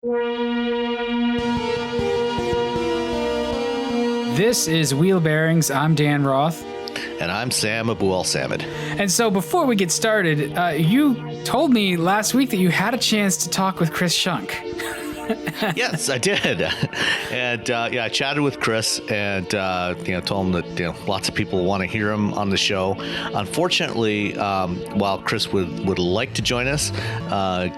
This is Wheelbearings. I'm Dan Roth. And I'm Sam Abu-El-Samad. And so before we get started, you told me last week that you had a chance to talk with Chris Shunk. Yes, I did. And I chatted with Chris and told him that lots of people want to hear him on the show. Unfortunately, while Chris would like to join us,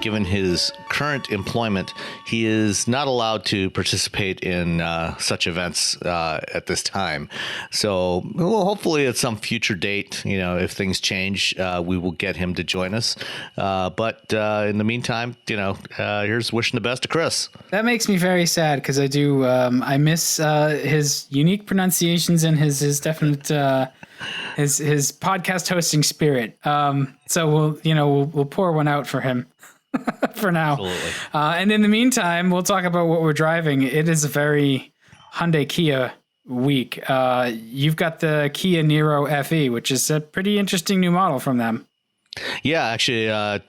given his current employment, he is not allowed to participate in such events at this time. So hopefully at some future date, if things change, we will get him to join us. But in the meantime, here's wishing the best to Chris. That makes me very sad because I do. I miss his unique pronunciations and his definite his podcast hosting spirit. So we'll pour one out for him for now. Absolutely. And in the meantime, we'll talk about what we're driving. It is a very Hyundai Kia week. You've got the Kia Niro FE, which is a pretty interesting new model from them. Yeah, actually, turned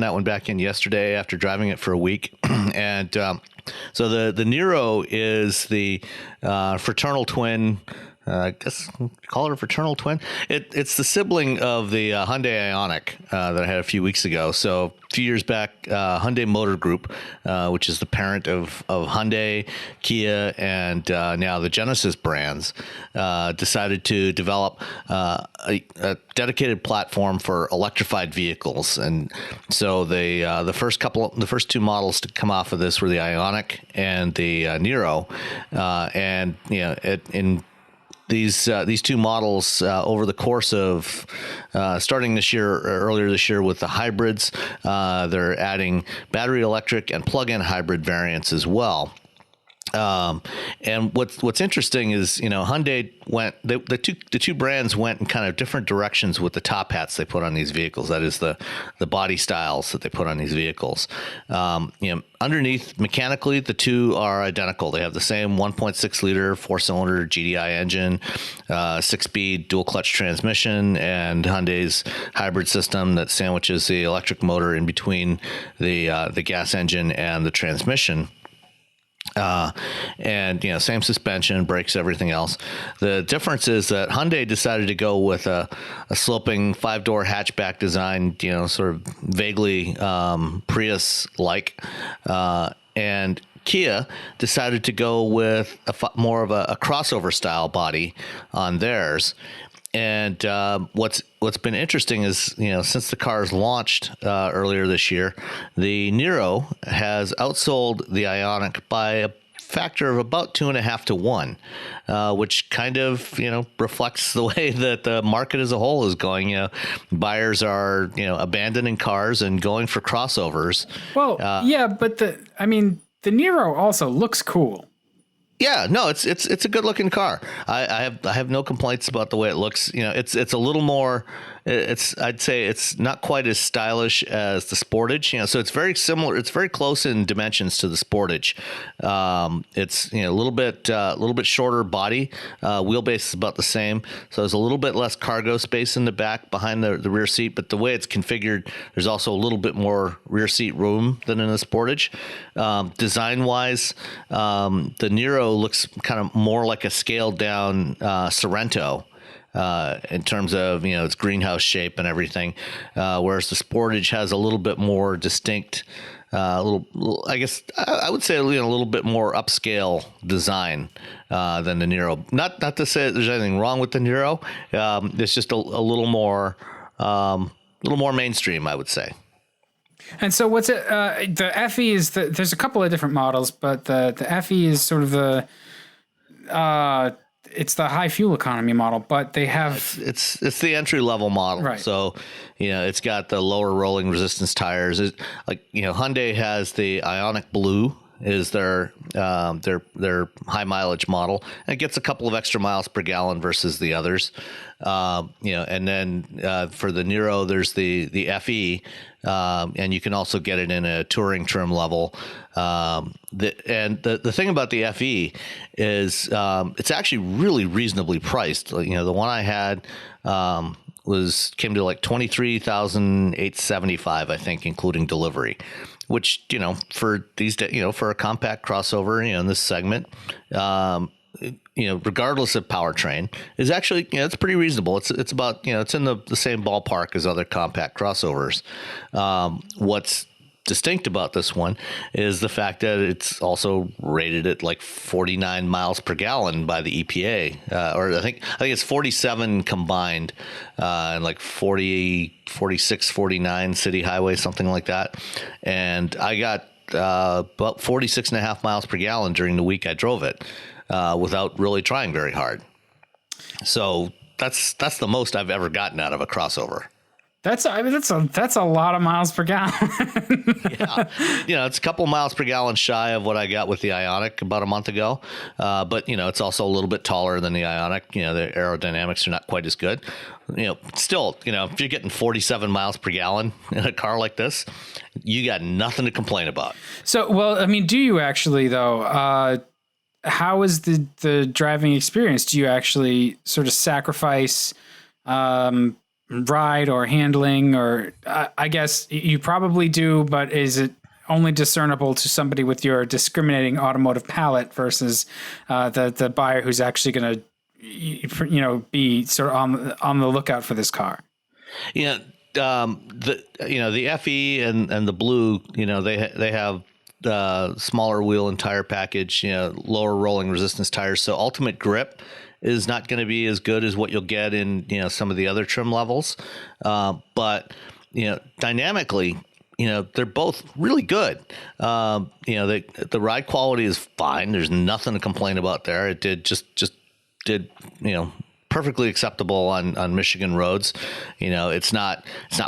that one back in yesterday after driving it for a week. And so the Niro is the fraternal twin. I guess call it a fraternal twin. It's the sibling of the Hyundai Ioniq that I had a few weeks ago. So a few years back, Hyundai Motor Group, which is the parent of Hyundai, Kia, and now the Genesis brands, decided to develop a dedicated platform for electrified vehicles. And so the first two models to come off of this were the Ioniq and the Niro, in these two models over the course of starting earlier this year with the hybrids, they're adding battery electric and plug-in hybrid variants as well. And what's interesting is, Hyundai the two brands went in kind of different directions with the top hats they put on these vehicles. That is the body styles that they put on these vehicles. Underneath mechanically, the two are identical. They have the same 1.6 liter 4-cylinder GDI engine, 6-speed dual clutch transmission, and Hyundai's hybrid system that sandwiches the electric motor in between the gas engine and the transmission. Same suspension, brakes, everything else. The difference is that Hyundai decided to go with a sloping 5-door hatchback design, sort of vaguely Prius-like, and Kia decided to go with more of a crossover style body on theirs. And what's been interesting is, since the cars launched earlier this year, the Niro has outsold the Ioniq by a factor of about 2.5 to 1, which kind of, reflects the way that the market as a whole is going. Buyers are, abandoning cars and going for crossovers. Well, yeah, but the Niro also looks cool. Yeah, no, it's a good looking car. I have no complaints about the way it looks. It's a little more. I'd say it's not quite as stylish as the Sportage. So it's very similar. It's very close in dimensions to the Sportage. It's a little bit shorter body. Wheelbase is about the same. So there's a little bit less cargo space in the back behind the rear seat. But the way it's configured, there's also a little bit more rear seat room than in the Sportage. Design wise, the Niro looks kind of more like a scaled down Sorento. In terms of, its greenhouse shape and everything, whereas the Sportage has a little bit more distinct, I guess I would say, a little bit more upscale design than the Niro. Not to say that there's anything wrong with the Niro. It's just a little more mainstream, I would say. And so what's it? The FE is there's a couple of different models, but the FE is sort of the it's the high fuel economy model, but they have it's the entry level model. Right. So, it's got the lower rolling resistance tires. Hyundai has the Ioniq Blue is their high mileage model. And it gets a couple of extra miles per gallon versus the others. And then for the Niro, there's the FE, and you can also get it in a touring trim level. The thing about the FE is it's actually really reasonably priced. The one I had came to like $23,875, I think, including delivery. which, for these days, for a compact crossover, in this segment, regardless of powertrain, is actually, it's pretty reasonable. It's about, it's in the same ballpark as other compact crossovers. What's distinct about this one is the fact that it's also rated at like 49 miles per gallon by the EPA, or I think it's 47 combined, and like 40, 46, 49 city highway, something like that. And I got about 46 and a half miles per gallon during the week I drove it, without really trying very hard. So that's the most I've ever gotten out of a crossover. That's a lot of miles per gallon. Yeah. It's a couple miles per gallon shy of what I got with the Ioniq about a month ago. But it's also a little bit taller than the Ioniq. The aerodynamics are not quite as good. Still, if you're getting 47 miles per gallon in a car like this, you got nothing to complain about. So, well, I mean, do you actually though? How is the driving experience? Do you actually sort of sacrifice ride or handling, or I guess you probably do, but is it only discernible to somebody with your discriminating automotive palate versus the buyer who's actually going to be sort of on the lookout for this car? The FE and the Blue, they have smaller wheel and tire package, lower rolling resistance tires, so ultimate grip is not going to be as good as what you'll get in some of the other trim levels, but dynamically, they're both really good. The ride quality is fine. There's nothing to complain about there. It did just did perfectly acceptable on Michigan roads. It's not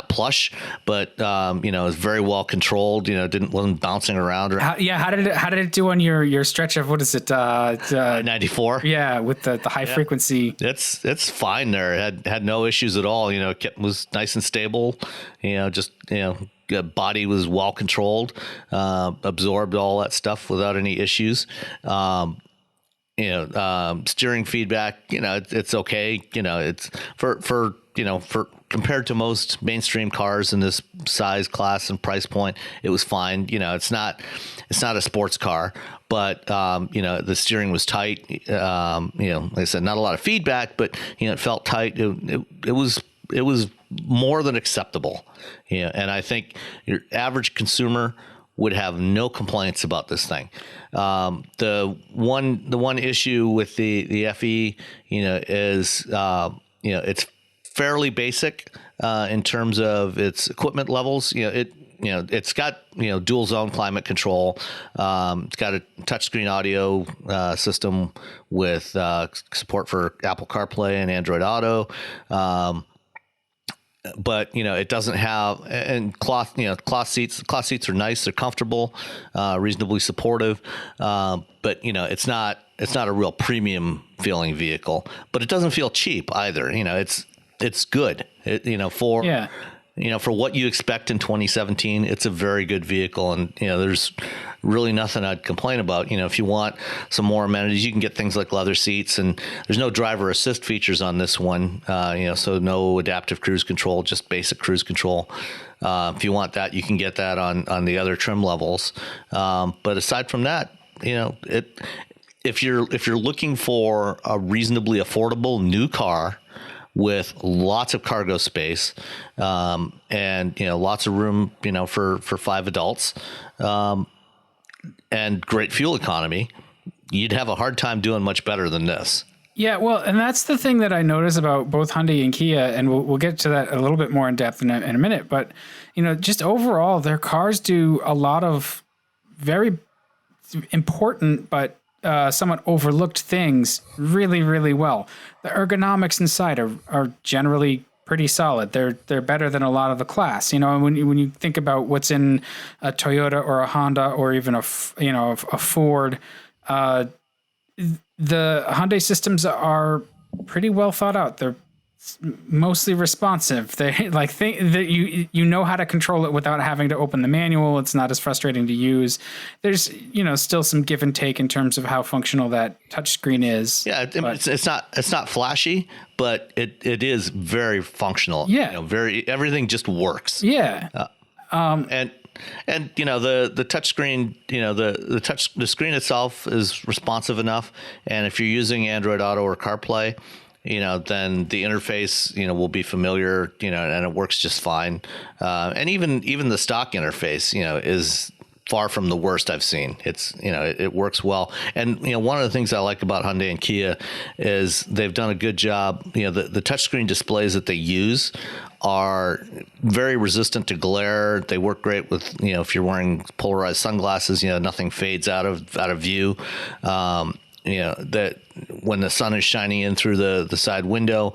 plush, but it's very well controlled. Wasn't bouncing around. How did it do on your stretch of, what is it? 94. Yeah, with the high frequency. It's fine there. It had no issues at all. Was nice and stable. Body was well controlled. Absorbed all that stuff without any issues. Steering feedback, it's okay. It's for compared to most mainstream cars in this size, class, and price point, it was fine. It's not a sports car, but the steering was tight. Like I said, not a lot of feedback, but it felt tight. It was more than acceptable. And I think your average consumer would have no complaints about this thing. The one issue with the FE, is it's fairly basic in terms of its equipment levels. It's got dual zone climate control. It's got a touchscreen audio system with support for Apple CarPlay and Android Auto. But it doesn't have, and cloth seats. Cloth seats are nice. They're comfortable, reasonably supportive. But it's not a real premium feeling vehicle. But it doesn't feel cheap either. It's good. For what you expect in 2017, it's a very good vehicle, and there's really nothing I'd complain about. If you want some more amenities, you can get things like leather seats, and there's no driver assist features on this one. So no adaptive cruise control, just basic cruise control. If you want that, you can get that on the other trim levels. But aside from that, if you're looking for a reasonably affordable new car with lots of cargo space, and lots of room for 5 adults, and great fuel economy, you'd have a hard time doing much better than this. Yeah, well, and that's the thing that I notice about both Hyundai and Kia, and we'll get to that a little bit more in depth in a minute. But just overall, their cars do a lot of very important but somewhat overlooked things really, really well. The ergonomics inside are generally pretty solid. They're better than a lot of the class. When you think about what's in a Toyota or a Honda or even a Ford, the Hyundai systems are pretty well thought out. They're mostly responsive. They that you know how to control it without having to open the manual. It's not as frustrating to use. There's still some give and take in terms of how functional that touchscreen is. Yeah, it's not flashy, but it is very functional. Yeah, everything just works. Yeah, and And the touchscreen, the screen itself is responsive enough, and if you're using Android Auto or CarPlay, then the interface, will be familiar, and it works just fine. And even the stock interface, is far from the worst I've seen. It's, it works well. And, one of the things I like about Hyundai and Kia is they've done a good job. The touchscreen displays that they use are very resistant to glare. They work great with, if you're wearing polarized sunglasses, nothing fades out of view. That when the sun is shining in through the side window,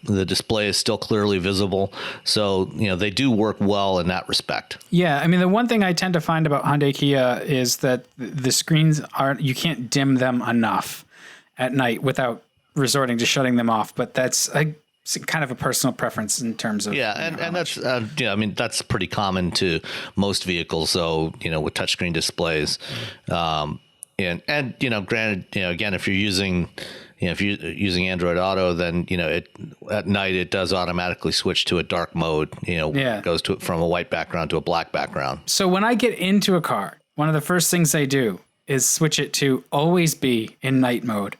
the display is still clearly visible. So, they do work well in that respect. Yeah. I mean, the one thing I tend to find about Hyundai Kia is that the screens you can't dim them enough at night without resorting to shutting them off. But that's kind of a personal preference in terms of. Yeah. And that's, that's pretty common to most vehicles. So, with touchscreen displays, and granted, again, if you're using Android Auto, then at night it does automatically switch to a dark mode. Goes from a white background to a black background. So when I get into a car, one of the first things I do is switch it to always be in night mode,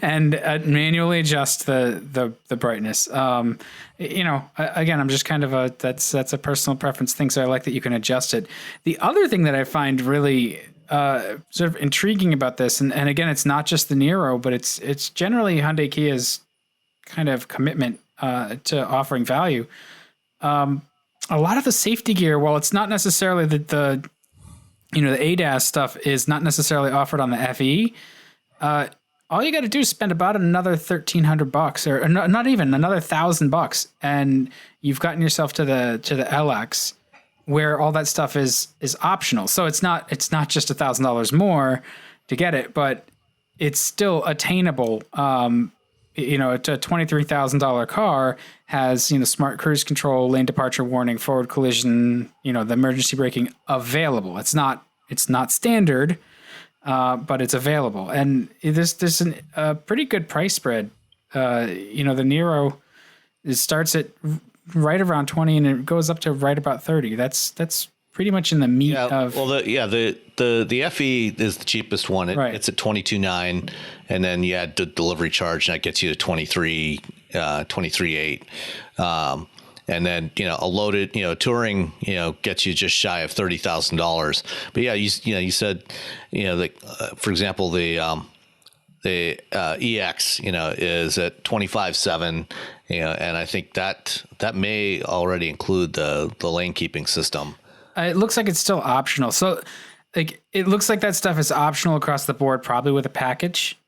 and manually adjust the brightness. Again, I'm just kind of that's a personal preference thing. So I like that you can adjust it. The other thing that I find really sort of intriguing about this, and again, it's not just the Niro, but it's generally Hyundai Kia's kind of commitment to offering value. A lot of the safety gear, while it's not necessarily the ADAS stuff is not necessarily offered on the FE, all you got to do is spend about another $1,300 or not even another $1,000, and you've gotten yourself to the LX, where all that stuff is optional. So it's not just $1,000 more to get it, but it's still attainable. A $23,000 car has, smart cruise control, lane departure warning, forward collision, the emergency braking available. It's not standard, but it's available. And there's a pretty good price spread. The Niro, it starts at right around 20 and it goes up to right about 30. That's pretty much in the meat of. Well, the FE is the cheapest one. It's at $22,900, and then you add the delivery charge, and that gets you to $23,800. And then a loaded touring gets you just shy of $30,000. But yeah, you said for example the EX is at $25,700. And I think that may already include the lane keeping system. It looks like it's still optional. So it looks like that stuff is optional across the board, probably with a package.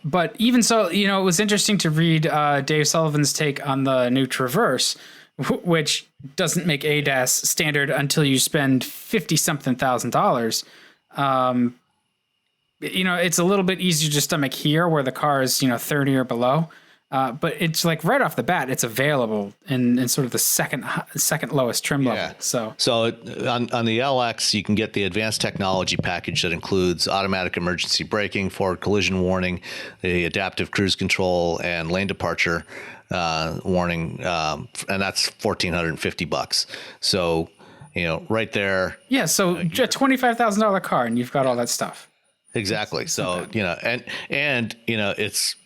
But even so, it was interesting to read Dave Sullivan's take on the new Traverse, which doesn't make ADAS standard until you spend $50-something thousand. It's a little bit easier to stomach here where the car is, 30 or below. But it's like right off the bat, it's available in sort of the second lowest trim level. So on the LX, you can get the advanced technology package that includes automatic emergency braking, forward collision warning, the adaptive cruise control, and lane departure warning, and that's $1,450. So right there. Yeah. So a $25,000 car, and you've got all that stuff. Exactly. So and it's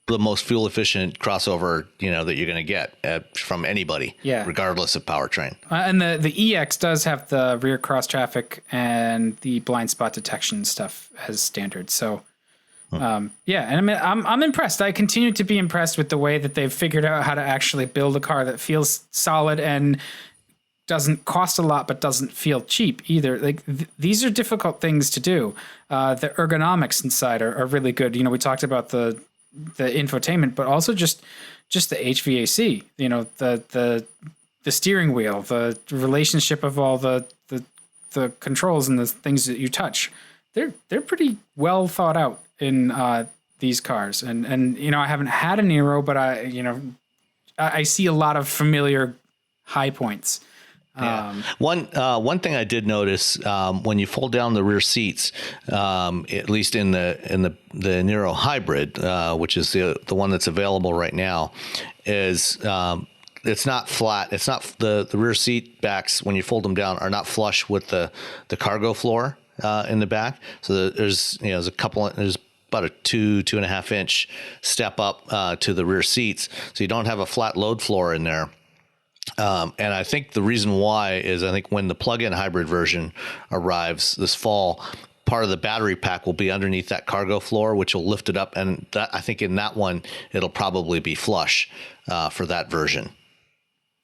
the most fuel efficient crossover that you're going to get from anybody, regardless of powertrain. And the EX does have the rear cross traffic and the blind spot detection stuff as standard. So and I mean I'm impressed. I continue to be impressed with the way that they've figured out how to actually build a car that feels solid and doesn't cost a lot but doesn't feel cheap either. Like these are difficult things to do. The ergonomics inside are really good. We talked about the infotainment, but also just the HVAC, the steering wheel, the relationship of all the controls and the things that you touch. They're pretty well thought out in these cars. And I haven't had a Niro, but I see a lot of familiar high points. One thing I did notice when you fold down the rear seats, at least in the Niro Hybrid, which is the one that's available right now, is it's not flat. It's not the rear seat backs when you fold them down are not flush with the cargo floor in the back. So there's there's about a 2.5 inch step up to the rear seats, so you don't have a flat load floor in there. And I think the reason why is I think when the plug-in hybrid version arrives this fall, part of the battery pack will be underneath that cargo floor, which will lift it up. And that, I think in that one, it'll probably be flush for that version.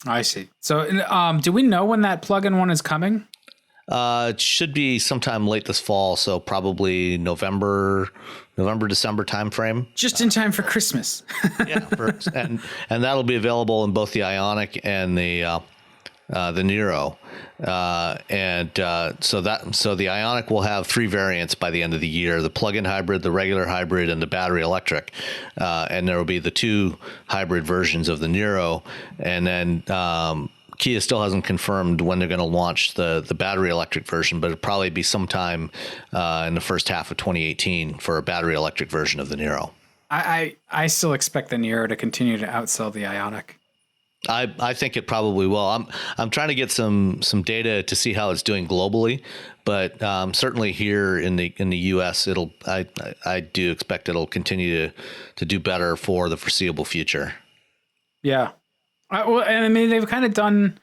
I see. So do we know when that plug-in one is coming? It should be sometime late this fall. So probably November, December timeframe. Just in time for Christmas. Yeah. And that'll be available in both the Ioniq and the Niro. So the Ioniq will have 3 variants by the end of the year: the plug-in hybrid, the regular hybrid, and the battery electric. And there will be the 2 hybrid versions of the Niro. And then Kia still hasn't confirmed when they're going to launch the battery electric version, but it'll probably be sometime in the first half of 2018 for a battery electric version of the Niro. I still expect the Niro to continue to outsell the Ioniq. I think it probably will. I'm trying to get some data to see how it's doing globally, but certainly here in the U.S. I do expect it'll continue to do better for the foreseeable future. Yeah. Well, and I mean, they've kind of done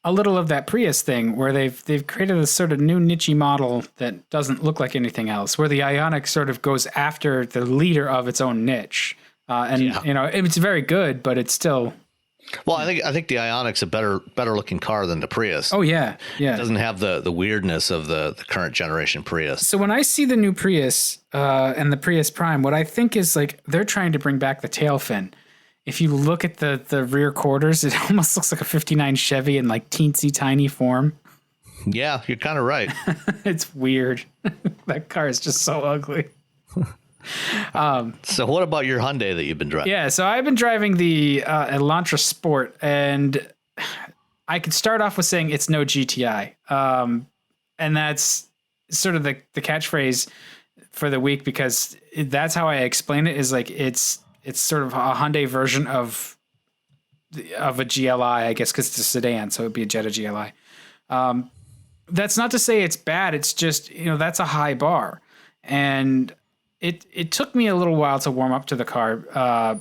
a little of that Prius thing where they've created a sort of new niche model that doesn't look like anything else, where the Ioniq sort of goes after the leader of its own niche. It's very good, but it's still. Well, I think the Ioniq's a better looking car than the Prius. Oh yeah. Yeah. It doesn't have the weirdness of the current generation Prius. So when I see the new Prius and the Prius Prime, what I think is like they're trying to bring back the tail fin. If you look at the rear quarters, it almost looks like a 59 Chevy in like teensy tiny form. Yeah, you're kind of right. It's weird. That car is just so ugly. So what about your Hyundai that you've been driving? Yeah, so I've been driving the Elantra Sport, and I could start off with saying it's no GTI. And that's sort of the catchphrase for the week, because that's how I explain it, is like it's sort of a Hyundai version of a GLI, I guess, because it's a sedan, so it'd be a Jetta GLI. That's not to say it's bad. It's just, that's a high bar. And it took me a little while to warm up to the car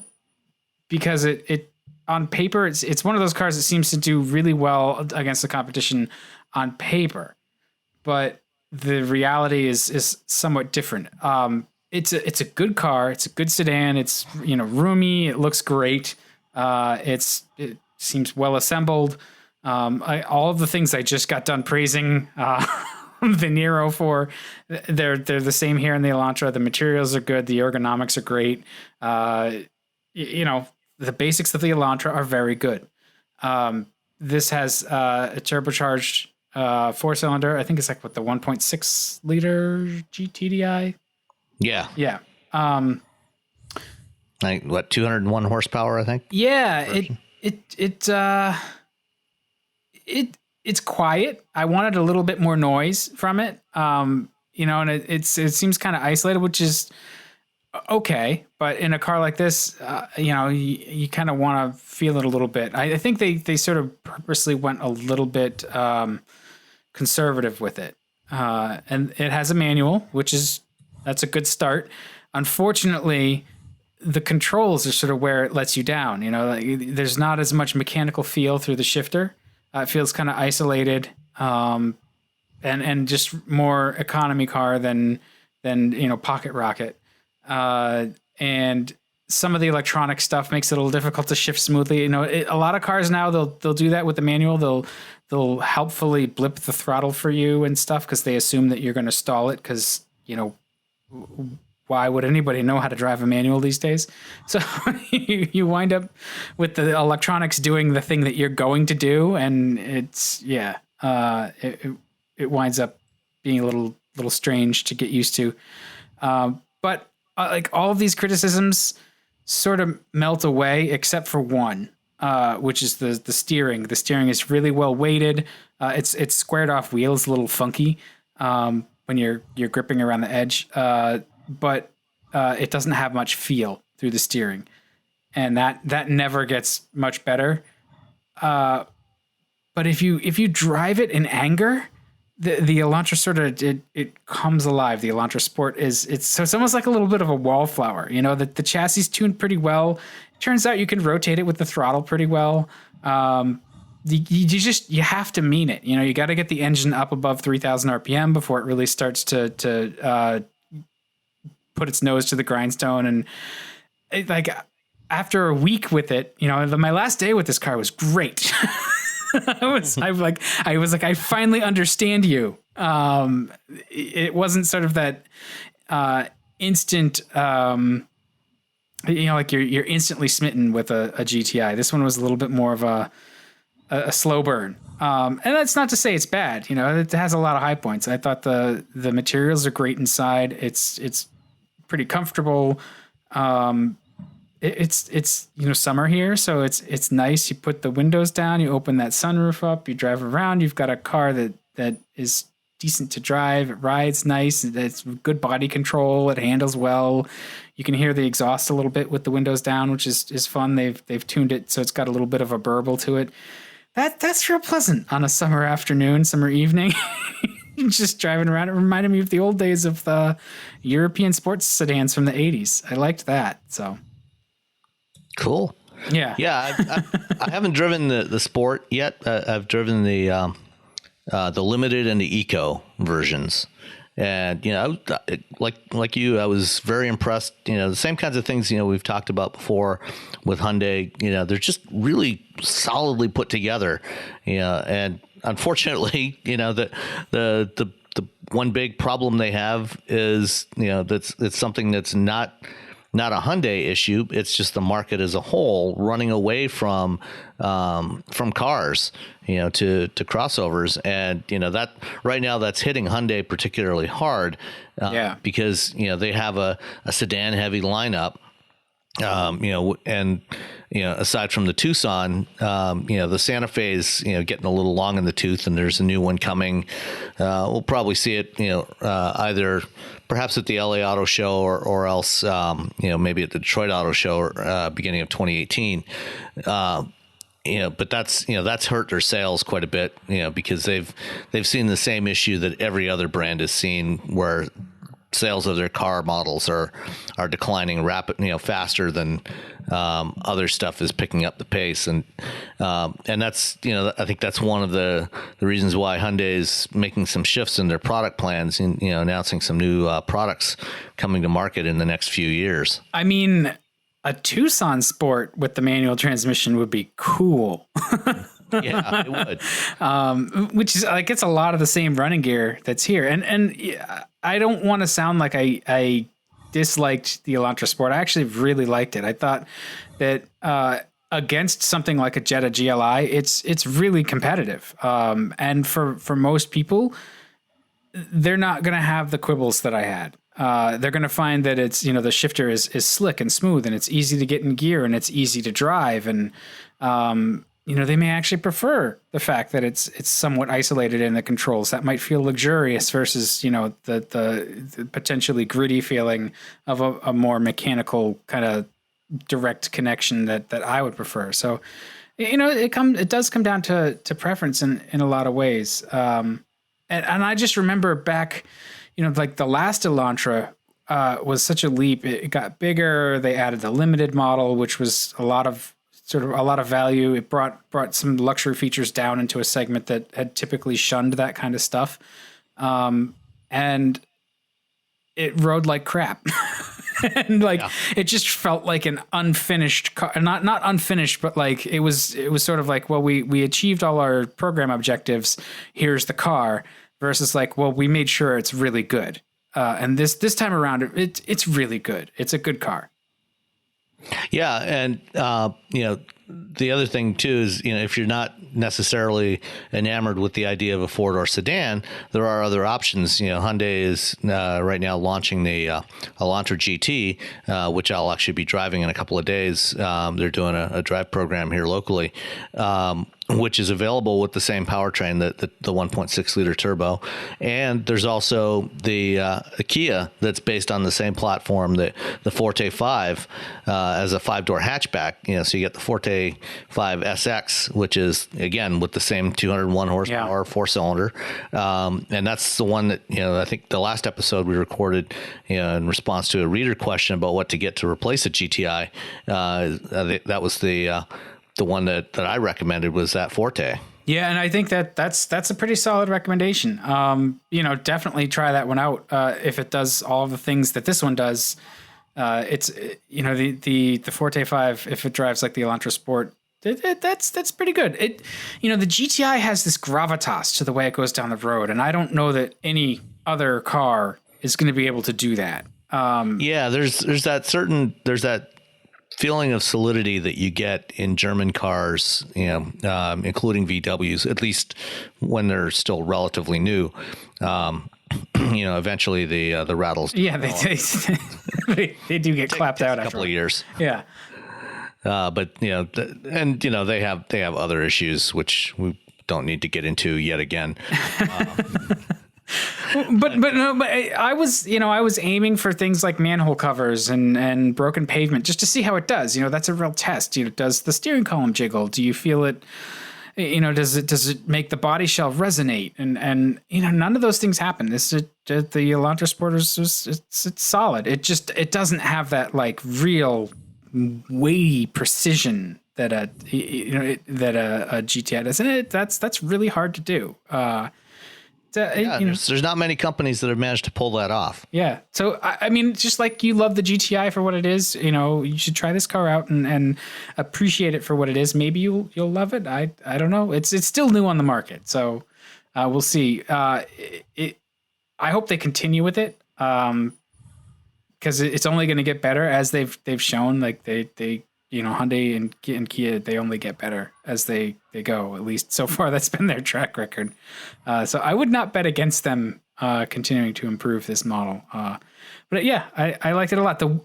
because it on paper, it's one of those cars that seems to do really well against the competition on paper. But the reality is somewhat different. It's a good car. It's a good sedan. It's roomy. It looks great. It seems well assembled. All of the things I just got done praising the Niro for, they're the same here in the Elantra. The materials are good. The ergonomics are great. The basics of the Elantra are very good. This has a turbocharged 4-cylinder. I think it's like the 1.6 liter GTDI. Yeah. Yeah. Like 201 horsepower, I think. Yeah. It's quiet. I wanted a little bit more noise from it. And it seems kind of isolated, which is okay. But in a car like this, you kind of want to feel it a little bit. I think they sort of purposely went a little bit conservative with it. And it has a manual, that's a good start. Unfortunately, the controls are sort of where it lets you down. There's not as much mechanical feel through the shifter. It feels kind of isolated, and just more economy car than pocket rocket. And some of the electronic stuff makes it a little difficult to shift smoothly. A lot of cars now they'll do that with the manual. They'll helpfully blip the throttle for you and stuff because they assume that you're going to stall it because why would anybody know how to drive a manual these days? So you wind up with the electronics doing the thing that you're going to do, and it winds up being a little strange to get used to. But like all of these criticisms sort of melt away except for one, which is the steering. The steering is really well weighted. It's squared off wheels, a little funky when you're gripping around the edge. But it doesn't have much feel through the steering, and that never gets much better. but if you drive it in anger, the Elantra sort of it comes alive. The Elantra Sport it's almost like a little bit of a wallflower. You know, the chassis is tuned pretty well. Turns out you can rotate it with the throttle pretty well. You have to mean it. You know, you got to get the engine up above 3,000 RPM before it really starts to put its nose to the grindstone. And after a week with it, you know, my last day with this car was great. I was like, I finally understand you. It wasn't sort of that instant, you know, like you're instantly smitten with a GTI. This one was a little bit more of a slow burn. And that's not to say it's bad. You know, it has a lot of high points. I thought the materials are great inside. It's pretty comfortable. It's you know, summer here, so it's nice. You put the windows down, you open that sunroof up, you drive around. You've got a car that is decent to drive. It rides nice. It's good body control. It handles well. You can hear the exhaust a little bit with the windows down, which is fun. They've tuned it so it's got a little bit of a burble to it. That's real pleasant on a summer afternoon, summer evening. Just driving around. It reminded me of the old days of the European sports sedans from the 80s. I liked that. So cool. Yeah. I haven't driven the Sport yet. I've driven the Limited and the Eco versions. And, you know, like you, I was very impressed. You know, the same kinds of things, you know, we've talked about before with Hyundai. You know, they're just really solidly put together. You know, and unfortunately, you know, the one big problem they have is, you know, it's something that's not a Hyundai issue. It's just the market as a whole running away from cars, you know, to crossovers. And, you know, that right now that's hitting Hyundai particularly hard because, you know, they have a sedan heavy lineup, you know, and, you know, aside from the Tucson, you know, the Santa Fe is, you know, getting a little long in the tooth, and there's a new one coming. We'll probably see it, you know, either perhaps at the LA Auto Show or else, you know, maybe at the Detroit Auto Show beginning of 2018. You know, but that's hurt their sales quite a bit, you know, because they've seen the same issue that every other brand has seen, where sales of their car models are declining faster than other stuff is picking up the pace, and that's, you know, I think that's one of the reasons why Hyundai is making some shifts in their product plans and, you know, announcing some new products coming to market in the next few years. I mean, a Tucson Sport with the manual transmission would be cool. Yeah, it would. Which is like, it's a lot of the same running gear that's here. And I don't want to sound like I disliked the Elantra Sport. I actually really liked it. I thought that against something like a Jetta GLI, it's really competitive. And for most people, they're not going to have the quibbles that I had. They're going to find that it's, you know, the shifter is slick and smooth, and it's easy to get in gear, and it's easy to drive. And, you know, they may actually prefer the fact that it's somewhat isolated in the controls. That might feel luxurious versus, you know, the potentially gritty feeling of a more mechanical kind of direct connection that I would prefer. So, you know, it does come down to preference in a lot of ways. And I just remember back, you know, like the last Elantra was such a leap. It got bigger. They added the Limited model, which was a lot of value. It brought some luxury features down into a segment that had typically shunned that kind of stuff. And it rode like crap. And it just felt like an unfinished car, not unfinished, but like it was sort of like, well, we achieved all our program objectives. Here's the car. Versus like, well, we made sure it's really good. And this time around, it's really good. It's a good car. Yeah. And, you know, the other thing too is, you know, if you're not necessarily enamored with the idea of a four-door sedan, there are other options. You know, Hyundai is right now launching the Elantra GT, which I'll actually be driving in a couple of days. They're doing a drive program here locally. which is available with the same powertrain, the 1.6 liter turbo. And there's also the Kia that's based on the same platform, the Forte 5 as a 5-door hatchback. So you get the Forte 5 SX, which is again with the same 201 horsepower, 4-cylinder, and that's the one that I think the last episode we recorded in response to a reader question about what to get to replace a GTI. That was the one that I recommended was that Forte. Yeah, and I think that's a pretty solid recommendation. Definitely try that one out if it does all the things that this one does. It's the Forte 5, if it drives like the Elantra Sport, that's pretty good. The GTI has this gravitas to the way it goes down the road, and I don't know that any other car is going to be able to do that. There's that feeling of solidity that you get in German cars, including VWs, at least when they're still relatively new. Eventually the rattles. Yeah, they do get clapped out after a couple of years. Yeah. But they have other issues which we don't need to get into yet again. But I was aiming for things like manhole covers and broken pavement just to see how it does. That's a real test. Does the steering column jiggle? Do you feel it? Does it make the body shell resonate? And none of those things happen. The Elantra Sport it's solid. It doesn't have that like real weighty precision that a GTI does, and that's really hard to do. There's not many companies that have managed to pull that off. Yeah. So, I mean, just like you love the GTI for what it is, you should try this car out and appreciate it for what it is. Maybe you'll love it. I don't know. It's still new on the market. So we'll see. I hope they continue with it because it's only going to get better as they've shown. Like they Hyundai and Kia, they only get better as they go. At least so far, that's been their track record. So I would not bet against them continuing to improve this model. But yeah, I liked it a lot. The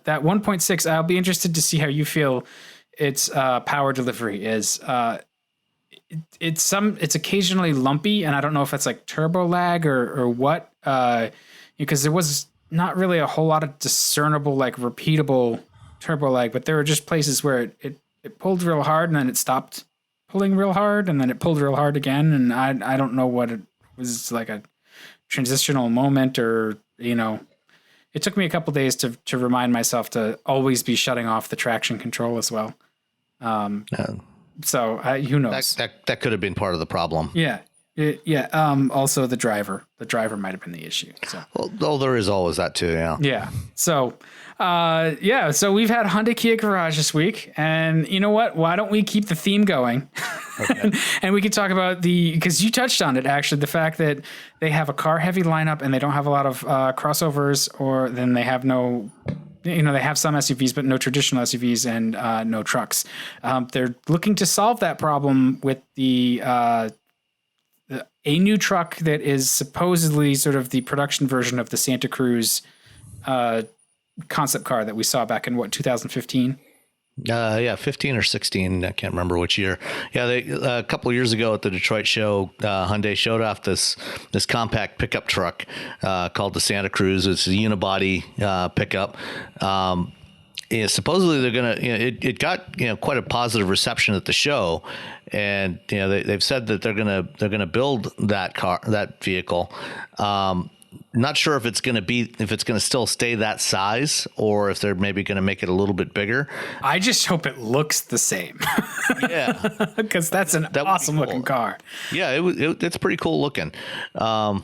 that 1.6, I'll be interested to see how you feel its power delivery is. It's occasionally lumpy, and I don't know if that's like turbo lag or what. Because there was not really a whole lot of discernible, like repeatable turbo lag, but there were just places where it pulled real hard and then it stopped pulling real hard and then it pulled real hard again. And I don't know what it was, like a transitional moment or, it took me a couple days to remind myself to always be shutting off the traction control as well. So who knows? That could have been part of the problem. Yeah. Also the driver might have been the issue. So, well, there is always that too. Yeah. Yeah. So, so we've had Hyundai Kia Garage this week, and you know what? Why don't we keep the theme going? Okay. and we could talk about because you touched on it actually, the fact that they have a car heavy lineup and they don't have a lot of crossovers, or then they have no. They have some SUVs, but no traditional SUVs and no trucks. They're looking to solve that problem with a new truck that is supposedly sort of the production version of the Santa Cruz concept car that we saw back in 2015. 15 or 16. I can't remember which year. Yeah, a couple of years ago at the Detroit show, Hyundai showed off this compact pickup truck called the Santa Cruz. It's a unibody pickup. Supposedly they're gonna. It got quite a positive reception at the show, and they've said that they're gonna build that vehicle. Not sure if it's gonna still stay that size or if they're maybe gonna make it a little bit bigger. I just hope it looks the same. Yeah, because that's an awesome looking car. Yeah, it's pretty cool looking. My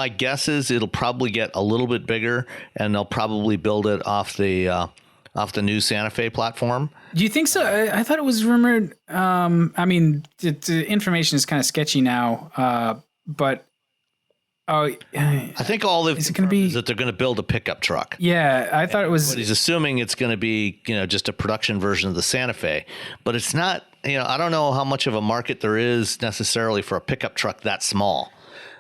guess is it'll probably get a little bit bigger, and they'll probably build it off the new Santa Fe platform. Do you think so? I thought it was rumored. I mean, the information is kind of sketchy now, but I think all is that they're going to build a pickup truck. Yeah, I thought it was. But he's assuming it's going to be just a production version of the Santa Fe, but it's not. I don't know how much of a market there is necessarily for a pickup truck that small.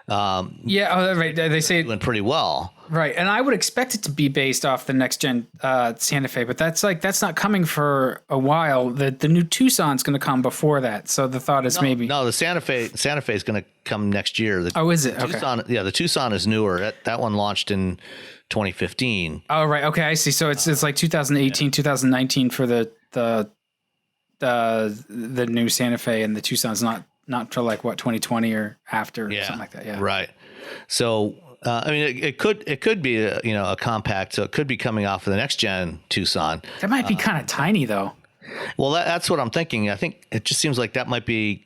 Yeah, oh, right. They say doing pretty well. right, and I would expect it to be based off the next gen Santa Fe, but that's not coming for a while. The new Tucson's going to come before that, so the thought is maybe the Santa Fe is going to come next year. Is it? Okay. Tucson, yeah, the Tucson is newer. That one launched in 2015. Oh, right. Okay, I see. So it's like 2018, 2019 for the new Santa Fe, and the Tucson's not till like what 2020 or after or something like that. Yeah. Right. So I mean, it could be a compact, so it could be coming off of the next gen Tucson. That might be kind of tiny though. Well, that's what I'm thinking. I think it just seems like that might be,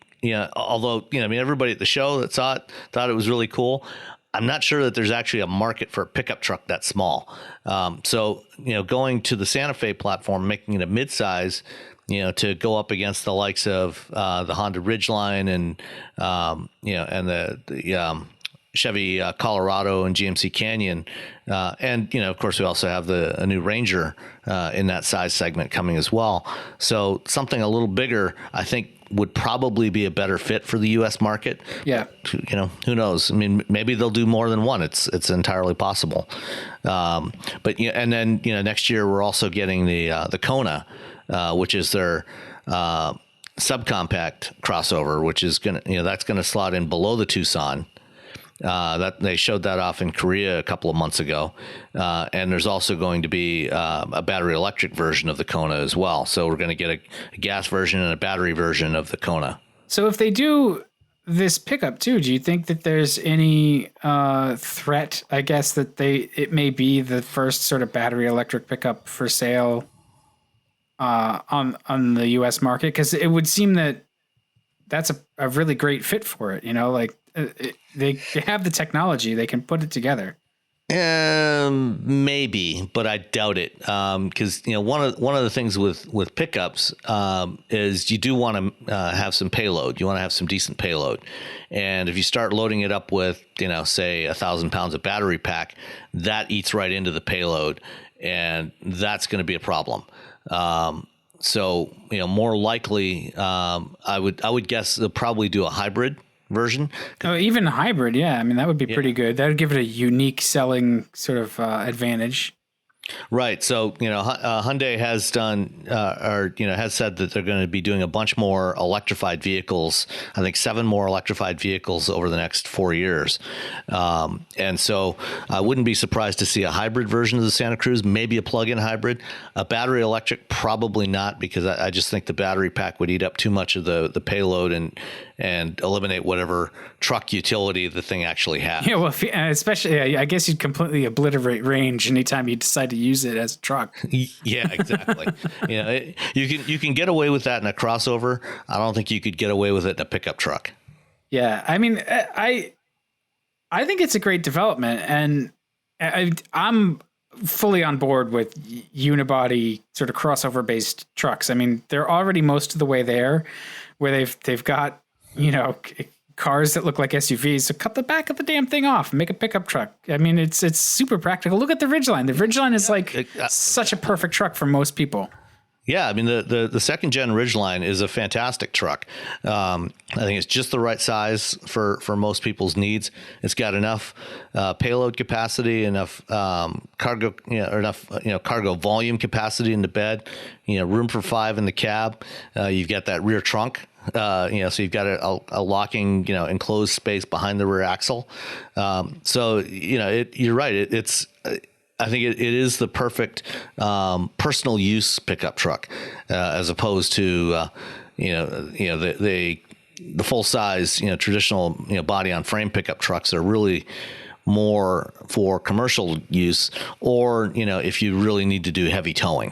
although, I mean, everybody at the show that saw it thought it was really cool. I'm not sure that there's actually a market for a pickup truck that small. So, going to the Santa Fe platform, making it a midsize, to go up against the likes of the Honda Ridgeline and, and the Chevy Colorado and GMC Canyon. And, of course, we also have a new Ranger in that size segment coming as well. So something a little bigger, I think, would probably be a better fit for the U.S. market. Yeah. Who knows? I mean, maybe they'll do more than one. It's entirely possible. But and then, next year we're also getting the Kona, which is their subcompact crossover, which is that's gonna slot in below the Tucson. That they showed that off in Korea a couple of months ago, and there's also going to be a battery electric version of the Kona as well. So we're going to get a gas version and a battery version of the Kona. So if they do this pickup too, do you think that there's any threat? I guess that it may be the first sort of battery electric pickup for sale on the U.S. market, because it would seem that that's a really great fit for it. They have the technology, they can put it together. Maybe, but I doubt it. Because one of the things with pickups is you do want to have some payload. You want to have some decent payload, and if you start loading it up with say 1,000 pounds of battery pack, that eats right into the payload, and that's going to be a problem. So more likely, I would guess they'll probably do a hybrid version. Oh, even a hybrid, yeah. I mean, that would be pretty good. That would give it a unique selling sort of advantage. Right. So, Hyundai has done, has said that they're going to be doing a bunch more electrified vehicles. I think 7 more electrified vehicles over the next 4 years. And so I wouldn't be surprised to see a hybrid version of the Santa Cruz, maybe a plug-in hybrid. A battery electric, probably not, because I just think the battery pack would eat up too much of the payload and eliminate whatever truck utility the thing actually has. Yeah, well, especially, I guess you'd completely obliterate range anytime you decide to use it as a truck. Yeah, exactly. You can get away with that in a crossover. I don't think you could get away with it in a pickup truck. Yeah, I mean, I think it's a great development, and I'm fully on board with unibody sort of crossover based trucks. I mean, they're already most of the way there, where they've got cars that look like SUVs. So cut the back of the damn thing off and make a pickup truck. I mean, it's super practical. Look at the Ridgeline. The Ridgeline is such a perfect truck for most people. Yeah, I mean, the second gen Ridgeline is a fantastic truck. I think it's just the right size for most people's needs. It's got enough payload capacity, enough cargo, enough cargo volume capacity in the bed. Room for 5 in the cab. You've got that rear trunk. So you've got a locking, enclosed space behind the rear axle. So you're right. I think it is the perfect personal use pickup truck, as opposed to the full size traditional body on frame pickup trucks are really more for commercial use, or if you really need to do heavy towing.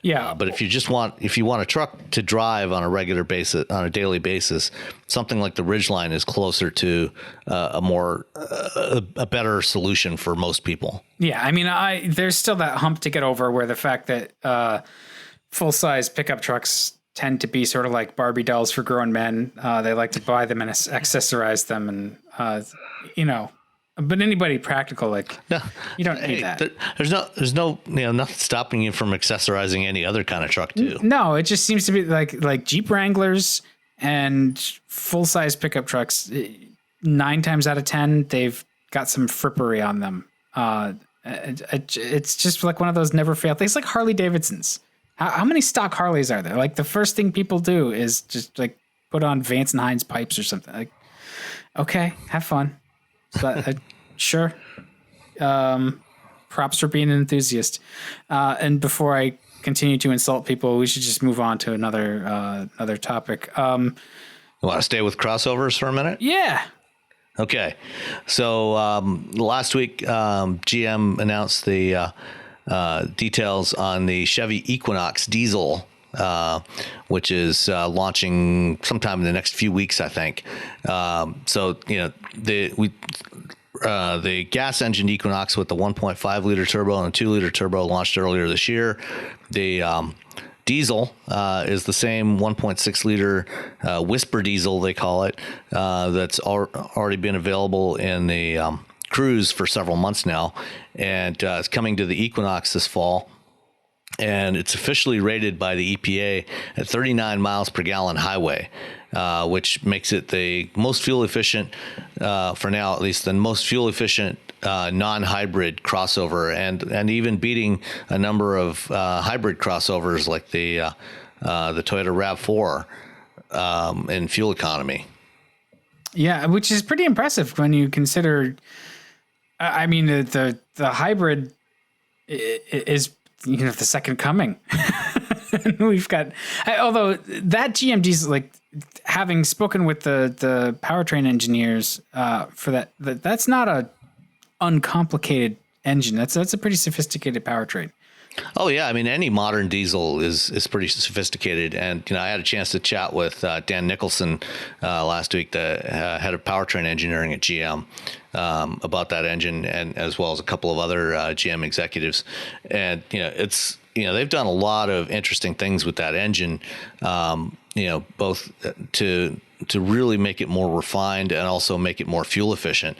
Yeah, but if you want a truck to drive on a regular basis, on a daily basis, something like the Ridgeline is closer to a better solution for most people. Yeah, I mean, there's still that hump to get over, where the fact that full size pickup trucks tend to be sort of like Barbie dolls for grown men. They like to buy them and accessorize them, and But anybody practical, you don't need that. There's no nothing stopping you from accessorizing any other kind of truck too. No, it just seems to be like Jeep Wranglers and full size pickup trucks. 9 times out of 10, they've got some frippery on them. It's just like one of those never fail things, like Harley Davidsons. How many stock Harleys are there? Like the first thing people do is just like put on Vance and Hines pipes or something. Like, okay, have fun. But sure. Props for being an enthusiast. And before I continue to insult people, we should just move on to another topic. You want to stay with crossovers for a minute? Yeah. Okay. So last week, GM announced the details on the Chevy Equinox diesel, which is launching sometime in the next few weeks, I think. So, the gas engine Equinox with the 1.5 liter turbo and a 2 liter turbo launched earlier this year. The diesel is the same 1.6 liter Whisper diesel, they call it, that's already been available in the Cruise for several months now, and it's coming to the Equinox this fall. And it's officially rated by the EPA at 39 miles per gallon highway, which makes it the most fuel efficient, for now at least, the most fuel efficient non-hybrid crossover, and even beating a number of hybrid crossovers like the Toyota RAV4 in fuel economy. Yeah, which is pretty impressive when you consider. I mean, the hybrid is the second coming. We've got, although that GM diesel, like having spoken with the powertrain engineers for that's not a uncomplicated engine. That's a pretty sophisticated powertrain. Oh yeah, I mean any modern diesel is pretty sophisticated, and I had a chance to chat with Dan Nicholson last week, the head of powertrain engineering at GM, about that engine, and as well as a couple of other GM executives, and it's they've done a lot of interesting things with that engine, both to really make it more refined and also make it more fuel efficient.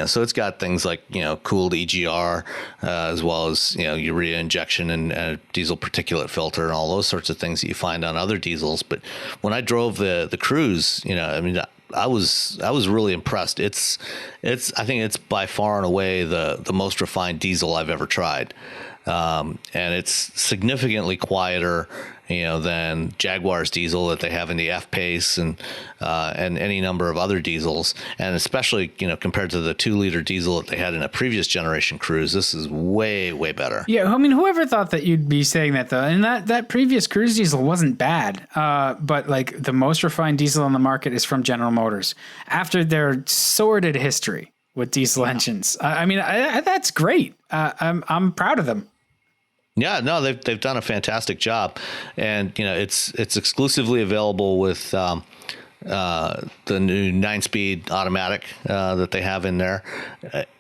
So it's got things like, cooled EGR, as well as, urea injection and diesel particulate filter and all those sorts of things that you find on other diesels. But when I drove the Cruise, I was really impressed. I think it's by far and away the most refined diesel I've ever tried. And it's significantly quieter, than Jaguar's diesel that they have in the F-Pace and any number of other diesels. And especially, compared to the 2 liter diesel that they had in a previous generation Cruise, this is way, way better. Yeah. I mean, whoever thought that you'd be saying that though? And that previous Cruise diesel wasn't bad. But like the most refined diesel on the market is from General Motors after their sordid history with diesel engines. I mean, that's great. I'm proud of them. Yeah, no, they've done a fantastic job, and it's exclusively available with the new 9-speed automatic that they have in there,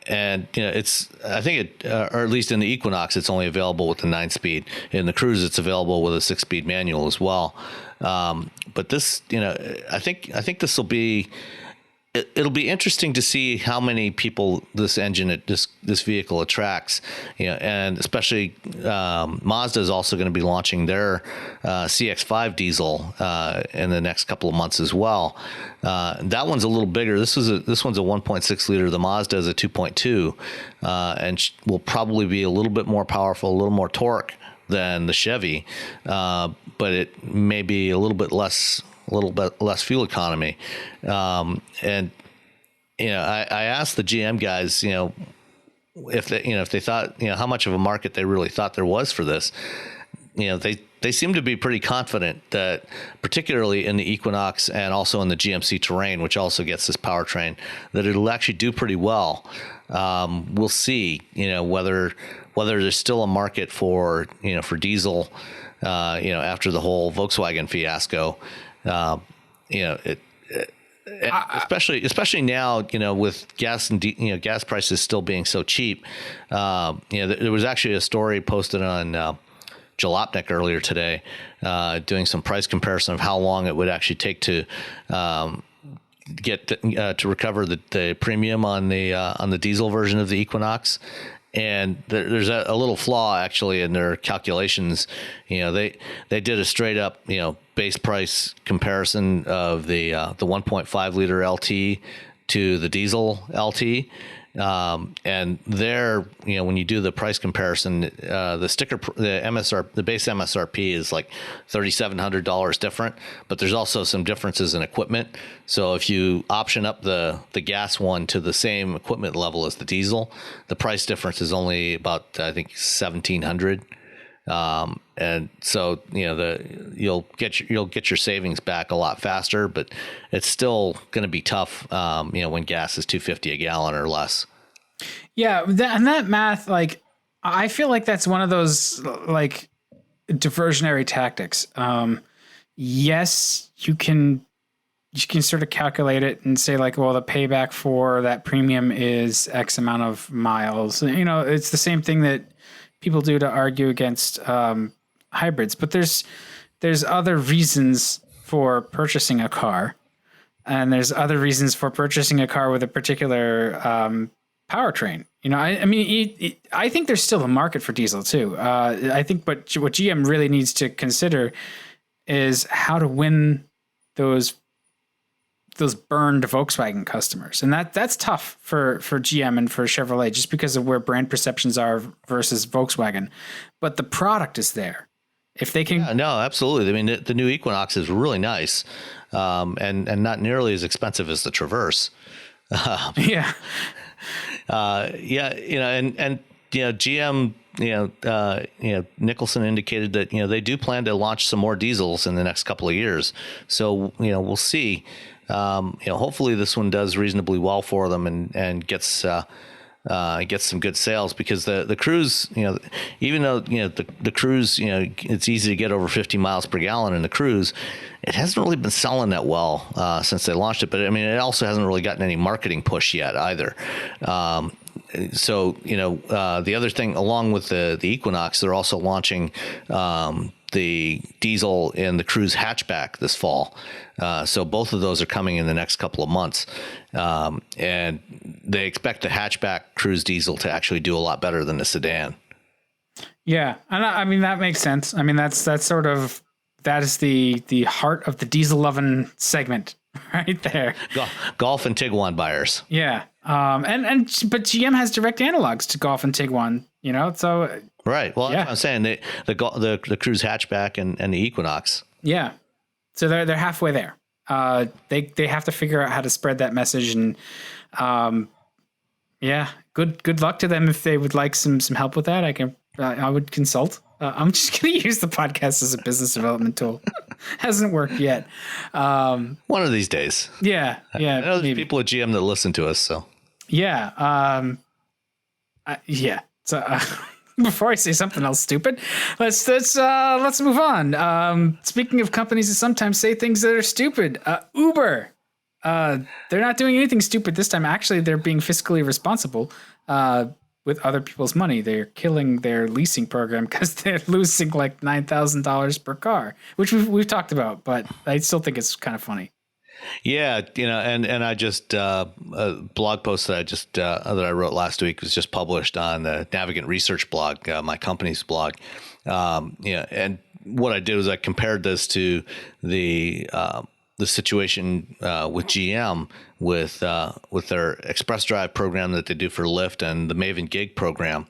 and I think or at least in the Equinox, it's only available with the 9-speed. In the Cruise, it's available with a 6-speed manual as well. But this, I think this will be. It'll be interesting to see how many people this vehicle attracts, and especially Mazda is also going to be launching their CX-5 diesel in the next couple of months as well. That one's a little bigger. This one's a 1.6 liter. The Mazda is a 2.2, and will probably be a little bit more powerful, a little more torque than the Chevy, but it may be a little bit less fuel economy. And I asked the GM guys, if they thought, how much of a market they really thought there was for this. They seem to be pretty confident that, particularly in the Equinox and also in the GMC Terrain, which also gets this powertrain, that it'll actually do pretty well. We'll see, whether there's still a market for diesel, after the whole Volkswagen fiasco. Especially now, with gas and gas prices still being so cheap. There was actually a story posted on Jalopnik earlier today, doing some price comparison of how long it would actually take to get to recover the premium on the diesel version of the Equinox. And there's a little flaw actually in their calculations. They did a straight up base price comparison of the 1.5 liter LT to the diesel LT. And there, when you do the price comparison, the base MSRP is like $3,700 different, but there's also some differences in equipment. So if you option up the gas one to the same equipment level as the diesel, the price difference is only about, I think, $1,700. And so, you'll get your savings back a lot faster, but it's still going to be tough, when gas is $2.50 a gallon or less. Yeah. And that math, like, I feel like that's one of those like diversionary tactics. Yes, you can sort of calculate it and say like, well, the payback for that premium is X amount of miles. It's the same thing that people do to argue against hybrids, but there's other reasons for purchasing a car, and there's other reasons for purchasing a car with a particular powertrain. I think there's still a market for diesel too. I think what GM really needs to consider is how to win those burned Volkswagen customers. And that's tough for GM and for Chevrolet just because of where brand perceptions are versus Volkswagen. But the product is there. If they can... Yeah, no, absolutely. I mean, the new Equinox is really nice, and not nearly as expensive as the Traverse. Yeah. GM, Nicholson indicated that, they do plan to launch some more diesels in the next couple of years. So, we'll see. Hopefully this one does reasonably well for them and gets some good sales, because the Cruise, even though, the Cruise, it's easy to get over 50 miles per gallon in the Cruise, it hasn't really been selling that well since they launched it. But I mean, it also hasn't really gotten any marketing push yet either. So, the other thing, along with the Equinox, they're also launching the diesel in the Cruise hatchback this fall. So both of those are coming in the next couple of months. And they expect the hatchback Cruise diesel to actually do a lot better than the sedan. Yeah. And I mean, that makes sense. I mean, that is the heart of the diesel loving segment right there. Golf and Tiguan buyers. Yeah. But GM has direct analogs to Golf and Tiguan, so. Right. Well, that's what I'm saying. The Cruise hatchback and the Equinox. Yeah. So they're halfway there. They have to figure out how to spread that message, and good luck to them if they would like some help with that. I would consult. I'm just going to use the podcast as a business development tool. Hasn't worked yet. One of these days. Yeah. I know there's people at GM that listen to us. So yeah. So before I say something else stupid, let's move on. Speaking of companies that sometimes say things that are stupid, Uber. They're not doing anything stupid this time. Actually, they're being fiscally responsible with other people's money. They're killing their leasing program because they're losing like $9,000 per car, which we've talked about, but I still think it's kind of funny. Yeah, and I just a blog post that I wrote last week was just published on the Navigant Research blog, my company's blog. And what I did was I compared this to the situation with GM with their Express Drive program that they do for Lyft and the Maven Gig program,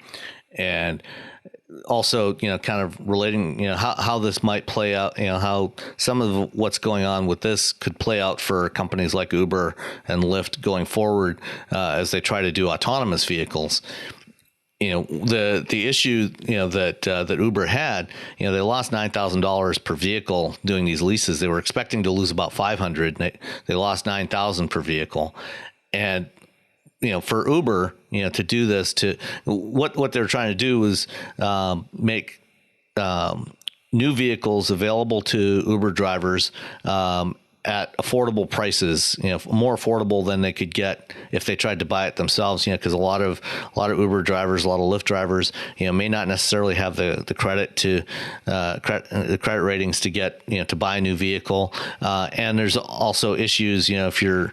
and also, kind of relating, how this might play out, how some of what's going on with this could play out for companies like Uber and Lyft going forward as they try to do autonomous vehicles. The issue, that Uber had, they lost $9,000 per vehicle doing these leases. They were expecting to lose about $500. And they lost $9,000 per vehicle. And for Uber, to do this, to what they're trying to do is make new vehicles available to Uber drivers at affordable prices, more affordable than they could get if they tried to buy it themselves, because a lot of Uber drivers, a lot of Lyft drivers, may not necessarily have the credit to the credit ratings to get, to buy a new vehicle. And there's also issues, if you're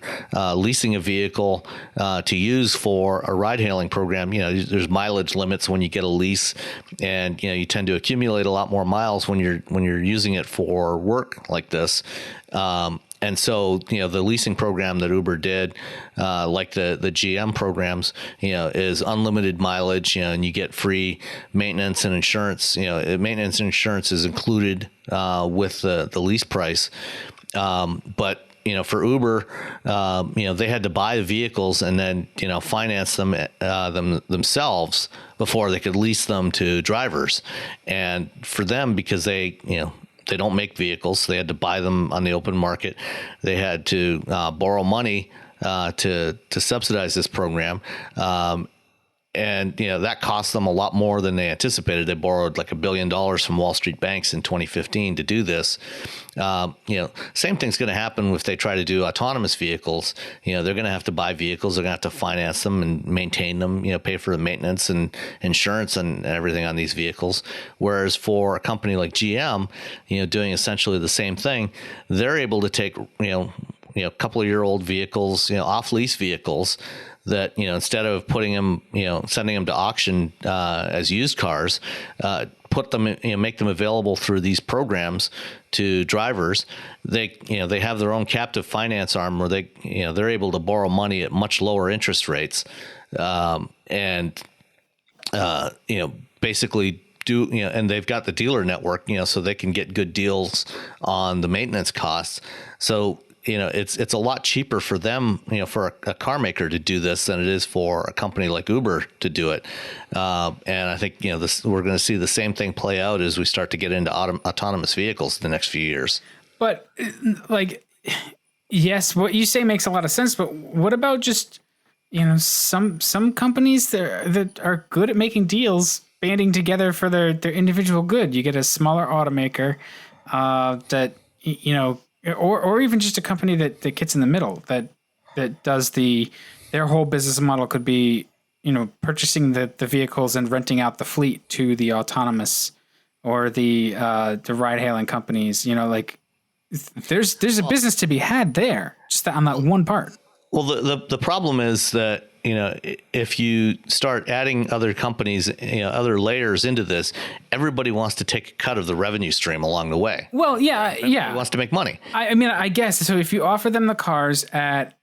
leasing a vehicle to use for a ride hailing program, there's mileage limits when you get a lease, and, you tend to accumulate a lot more miles when you're using it for work like this. And so, the leasing program that Uber did, like the GM programs, is unlimited mileage, and you get free maintenance and insurance. Maintenance and insurance is included with the lease price. But for Uber, they had to buy the vehicles and then, finance them themselves before they could lease them to drivers. And for them, because they don't make vehicles, they had to buy them on the open market. They had to borrow money to subsidize this program. And that cost them a lot more than they anticipated. They borrowed like $1 billion from Wall Street banks in 2015 to do this. Same thing's going to happen if they try to do autonomous vehicles. They're going to have to buy vehicles. They're going to have to finance them and maintain them. Pay for the maintenance and insurance and everything on these vehicles. Whereas for a company like GM, doing essentially the same thing, they're able to take a couple of year old vehicles, off lease vehicles, that instead of putting them, sending them to auction as used cars, put them, make them available through these programs to drivers. They have their own captive finance arm where they're able to borrow money at much lower interest rates, and basically do and they've got the dealer network, so they can get good deals on the maintenance costs. So it's a lot cheaper for them, for a car maker to do this than it is for a company like Uber to do it. And I think, we're going to see the same thing play out as we start to get into autonomous vehicles in the next few years. But yes, what you say makes a lot of sense. But what about just, some companies that are good at making deals, banding together for their individual good? You get a smaller automaker that, or even just a company that gets in the middle, that does their whole business model could be, purchasing the vehicles and renting out the fleet to the autonomous or the ride hailing companies. There's a business to be had there, just on that one part. Well, the problem is that, if you start adding other companies, other layers into this, everybody wants to take a cut of the revenue stream along the way. Well, yeah. Everybody wants to make money. I guess so. If you offer them the cars at,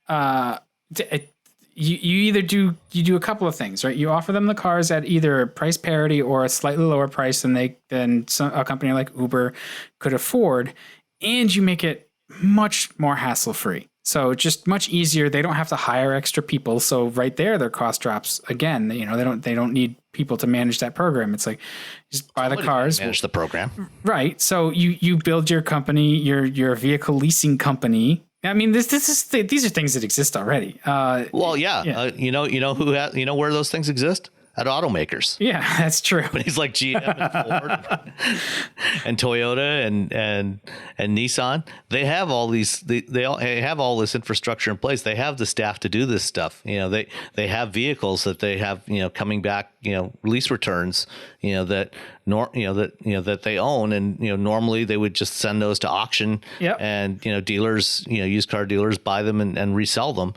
you do a couple of things, right? You offer them the cars at either price parity or a slightly lower price than a company like Uber could afford, and you make it much more hassle free. So just much easier. They don't have to hire extra people. So right there, their cost drops again. They don't need people to manage that program. It's like just buy the cars, manage the program. Right. So you build your company, your vehicle leasing company. I mean, these are things that exist already. Well, yeah. Where those things exist? At automakers. Yeah, that's true. Companies like GM and Ford and Toyota and Nissan, they have all these. They have all this infrastructure in place. They have the staff to do this stuff. They have vehicles that they have coming back lease returns that they own, and normally they would just send those to auction. Yep. And dealers, used car dealers buy them and resell them.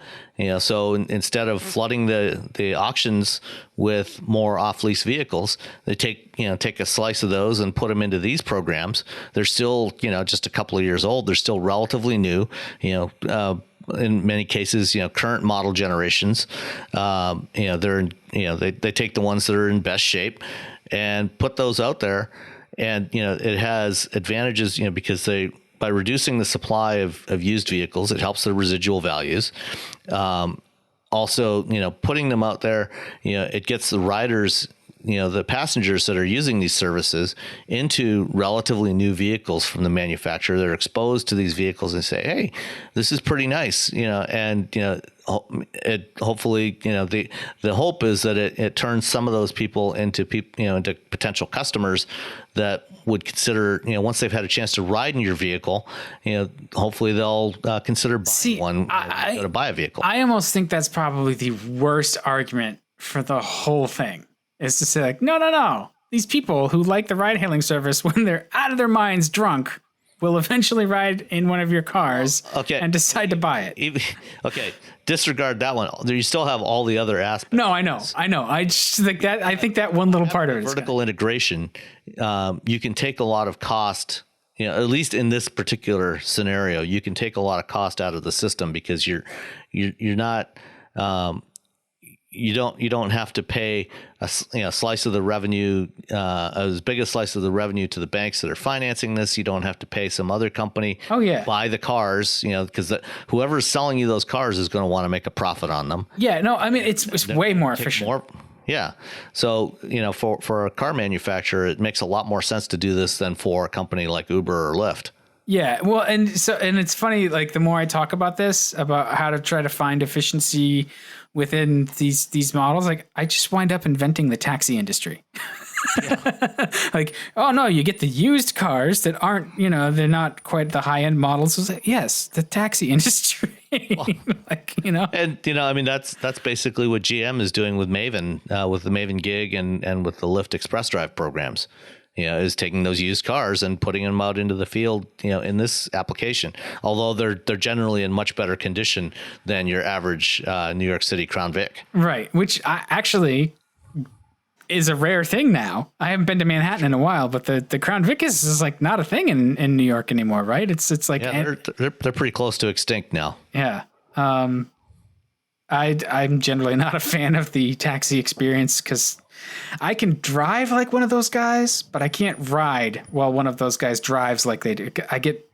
So instead of flooding the auctions with more off-lease vehicles, they take a slice of those and put them into these programs. They're still, just a couple of years old. They're still relatively new, in many cases, current model generations. They take the ones that are in best shape and put those out there. And, it has advantages, because by reducing the supply of used vehicles, it helps the residual values. Also, putting them out there, it gets the riders, the passengers that are using these services into relatively new vehicles from the manufacturer. They're exposed to these vehicles and say, hey, this is pretty nice, and, it hopefully, the hope is that it turns some of those people into into potential customers that would consider, once they've had a chance to ride in your vehicle, hopefully they'll consider buying one to buy a vehicle. I almost think that's probably the worst argument for the whole thing, is to say like, no. These people who like the ride hailing service when they're out of their minds drunk will eventually ride in one of your cars and decide to buy it. Okay. Disregard that one. You still have all the other aspects. No, I know. I just think that one little part of it. Vertical integration. You can take a lot of cost, at least in this particular scenario, you can take a lot of cost out of the system because you're not, you don't have to pay a slice of the revenue, as big a slice of the revenue to the banks that are financing this. You don't have to pay some other company buy the cars, because whoever's selling you those cars is going to want to make a profit on them. Yeah, no, I mean, it's way more efficient. Yeah. So, for a car manufacturer, it makes a lot more sense to do this than for a company like Uber or Lyft. Yeah, well, and it's funny, like the more I talk about this, about how to try to find efficiency within these models, like I just wind up inventing the taxi industry. Like, oh no, you get the used cars that aren't, they're not quite the high end models. So like, yes, the taxi industry. Well, and I mean that's basically what GM is doing with Maven, with the Maven Gig and with the Lyft Express Drive programs. Is taking those used cars and putting them out into the field, in this application. Although they're generally in much better condition than your average New York City Crown Vic. Right, which actually is a rare thing now. I haven't been to Manhattan in a while, but the Crown Vic is like not a thing in New York anymore, right? It's like they're pretty close to extinct now. Yeah. I'm generally not a fan of the taxi experience because I can drive like one of those guys, but I can't ride while one of those guys drives like they do. I get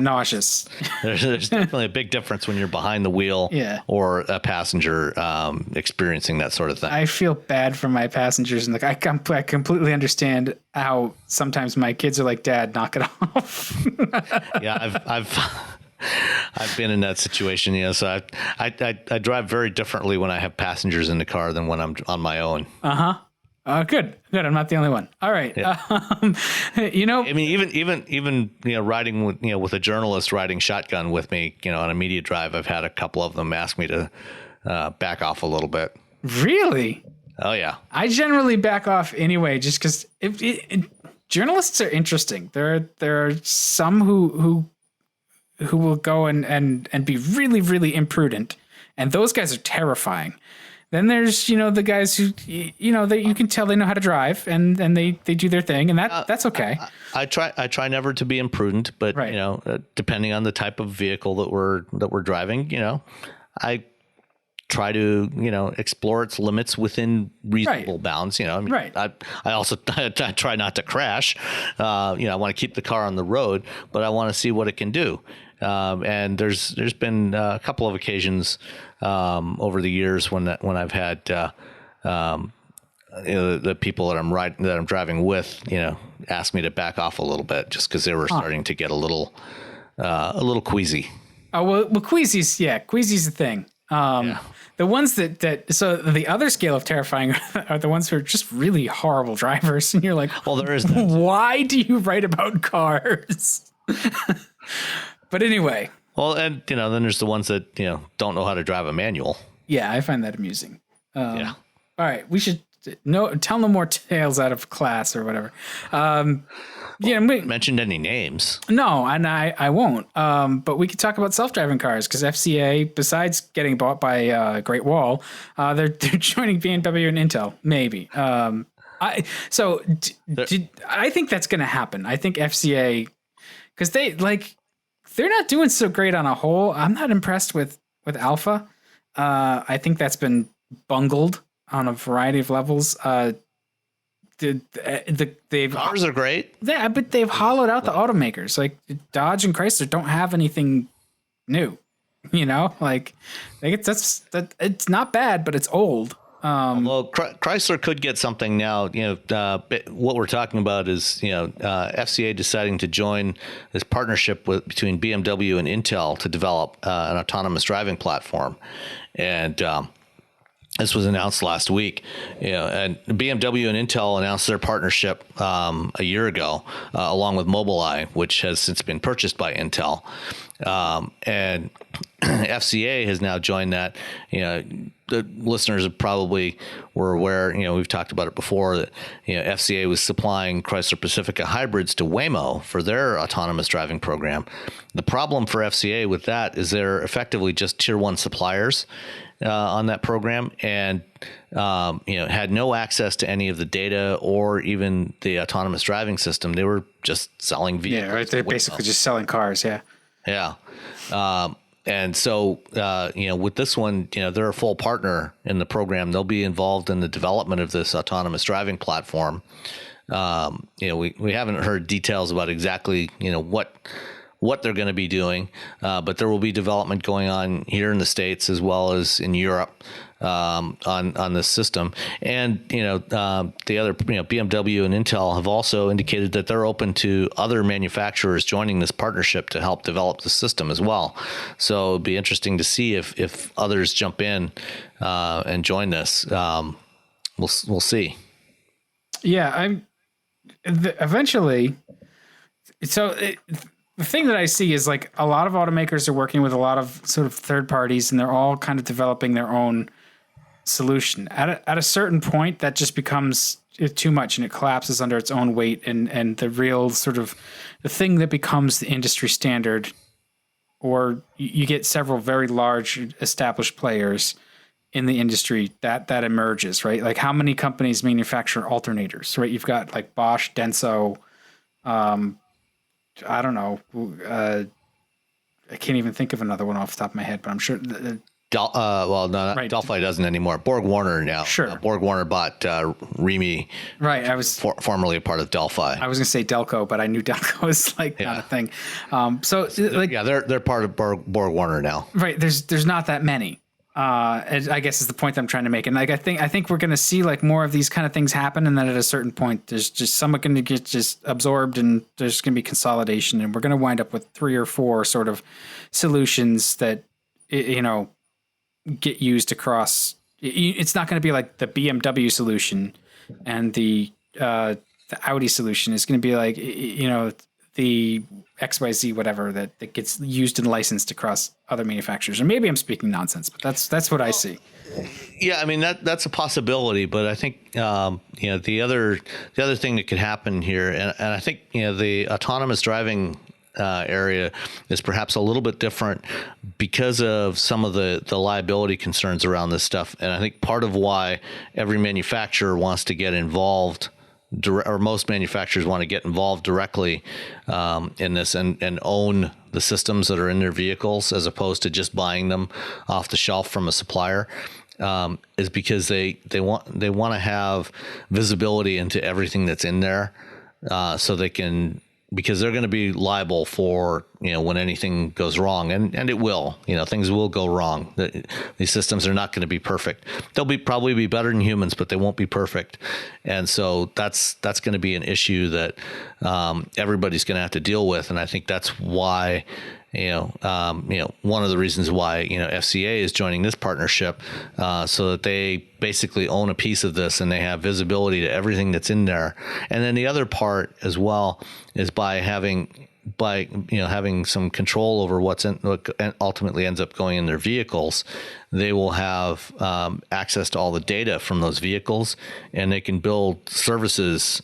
nauseous. There's definitely a big difference when you're behind the wheel or a passenger experiencing that sort of thing. I feel bad for my passengers, and like I completely understand how sometimes my kids are like, "Dad, knock it off." Yeah, I've been in that situation, so I drive very differently when I have passengers in the car than when I'm on my own. Good. I'm not the only one. All right. Yeah. I mean, even riding with a journalist riding shotgun with me, on a media drive, I've had a couple of them ask me to back off a little bit. Really? Oh yeah. I generally back off anyway, just because journalists are interesting. There are some who will go and be really, really imprudent. And those guys are terrifying. Then there's, the guys who, that you can tell they know how to drive and they do their thing. And that's okay. I try never to be imprudent, but, depending on the type of vehicle that we're driving, I try to, explore its limits within reasonable bounds. I also I try not to crash. I want to keep the car on the road, but I want to see what it can do. And there's been a couple of occasions over the years when I've had the people that I'm driving with ask me to back off a little bit just because they were starting to get a little queasy. Oh well, queasy's the thing. The ones so the other scale of terrifying are the ones who are just really horrible drivers, and you're like, well, there is that. Why do you write about cars? But anyway. Well, and then there's the ones that don't know how to drive a manual. Yeah, I find that amusing. All right, we should tell no more tales out of class or whatever. Mentioned any names? No, and I won't. But we could talk about self-driving cars because FCA, besides getting bought by Great Wall, they're joining BMW and Intel. Maybe. I think that's going to happen. I think FCA, because they're not doing so great on a whole. I'm not impressed with Alpha. I think that's been bungled on a variety of levels. Cars are great. Yeah, but they've hollowed out the automakers. Like Dodge and Chrysler don't have anything new. It's not bad, but it's old. Well, Chrysler could get something now. What we're talking about is FCA deciding to join this partnership between BMW and Intel to develop an autonomous driving platform, and this was announced last week. And BMW and Intel announced their partnership a year ago, along with Mobileye, which has since been purchased by Intel, and FCA has now joined that. The listeners probably were aware, we've talked about it before, that FCA was supplying Chrysler Pacifica hybrids to Waymo for their autonomous driving program. The problem for FCA with that is they're effectively just tier one suppliers. on that program, and had no access to any of the data or even the autonomous driving system. They were just selling vehicles. Yeah, right. They're basically just selling cars. Yeah. Yeah. And so, with this one, they're a full partner in the program. They'll be involved in the development of this autonomous driving platform. We haven't heard details about exactly, what they're going to be doing, but there will be development going on here in the States as well as in Europe on this system. And the other, BMW and Intel have also indicated that they're open to other manufacturers joining this partnership to help develop the system as well. So it'd be interesting to see if others jump in and join this. We'll see. Yeah, eventually. So the thing that I see is like a lot of automakers are working with a lot of sort of third parties, and they're all kind of developing their own solution. At a certain point, that just becomes too much, and it collapses under its own weight. And the real sort of the thing that becomes the industry standard, or you get several very large established players in the industry that emerges, right? Like how many companies manufacture alternators, right? You've got like Bosch, Denso. I don't know. I can't even think of another one off the top of my head, but I'm sure. Right. Delphi doesn't anymore. Borg Warner now. Sure. Borg Warner bought Remy. Right. I was formerly a part of Delphi. I was going to say Delco, but I knew Delco was not a thing. They're part of Borg Warner now. Right. There's not that many. I guess is the point I'm trying to make. And like, I think we're going to see like more of these kind of things happen. And then at a certain point, there's just someone going to get just absorbed, and there's going to be consolidation, and we're going to wind up with 3 or 4 sort of solutions that, get used across. It's not going to be like the BMW solution and the Audi solution is going to be like, the XYZ, whatever that gets used and licensed across other manufacturers. Or maybe I'm speaking nonsense, but that's what I see. Yeah, I mean that's a possibility, but I think the other thing that could happen here, and I think the autonomous driving area is perhaps a little bit different because of some of the liability concerns around this stuff, and I think part of why every manufacturer wants to get involved, or most manufacturers want to get involved directly in this and own the systems that are in their vehicles as opposed to just buying them off the shelf from a supplier, is because they want to have visibility into everything that's in there, so they can, because they're going to be liable for when anything goes wrong, and it will. Things will go wrong. These systems are not going to be perfect. They'll probably be better than humans, but they won't be perfect. And so that's going to be an issue that everybody's going to have to deal with. And I think that's why one of the reasons why FCA is joining this partnership, so that they basically own a piece of this and they have visibility to everything that's in there. And then the other part as well is by having some control over what ultimately ends up going in their vehicles, they will have access to all the data from those vehicles, and they can build services,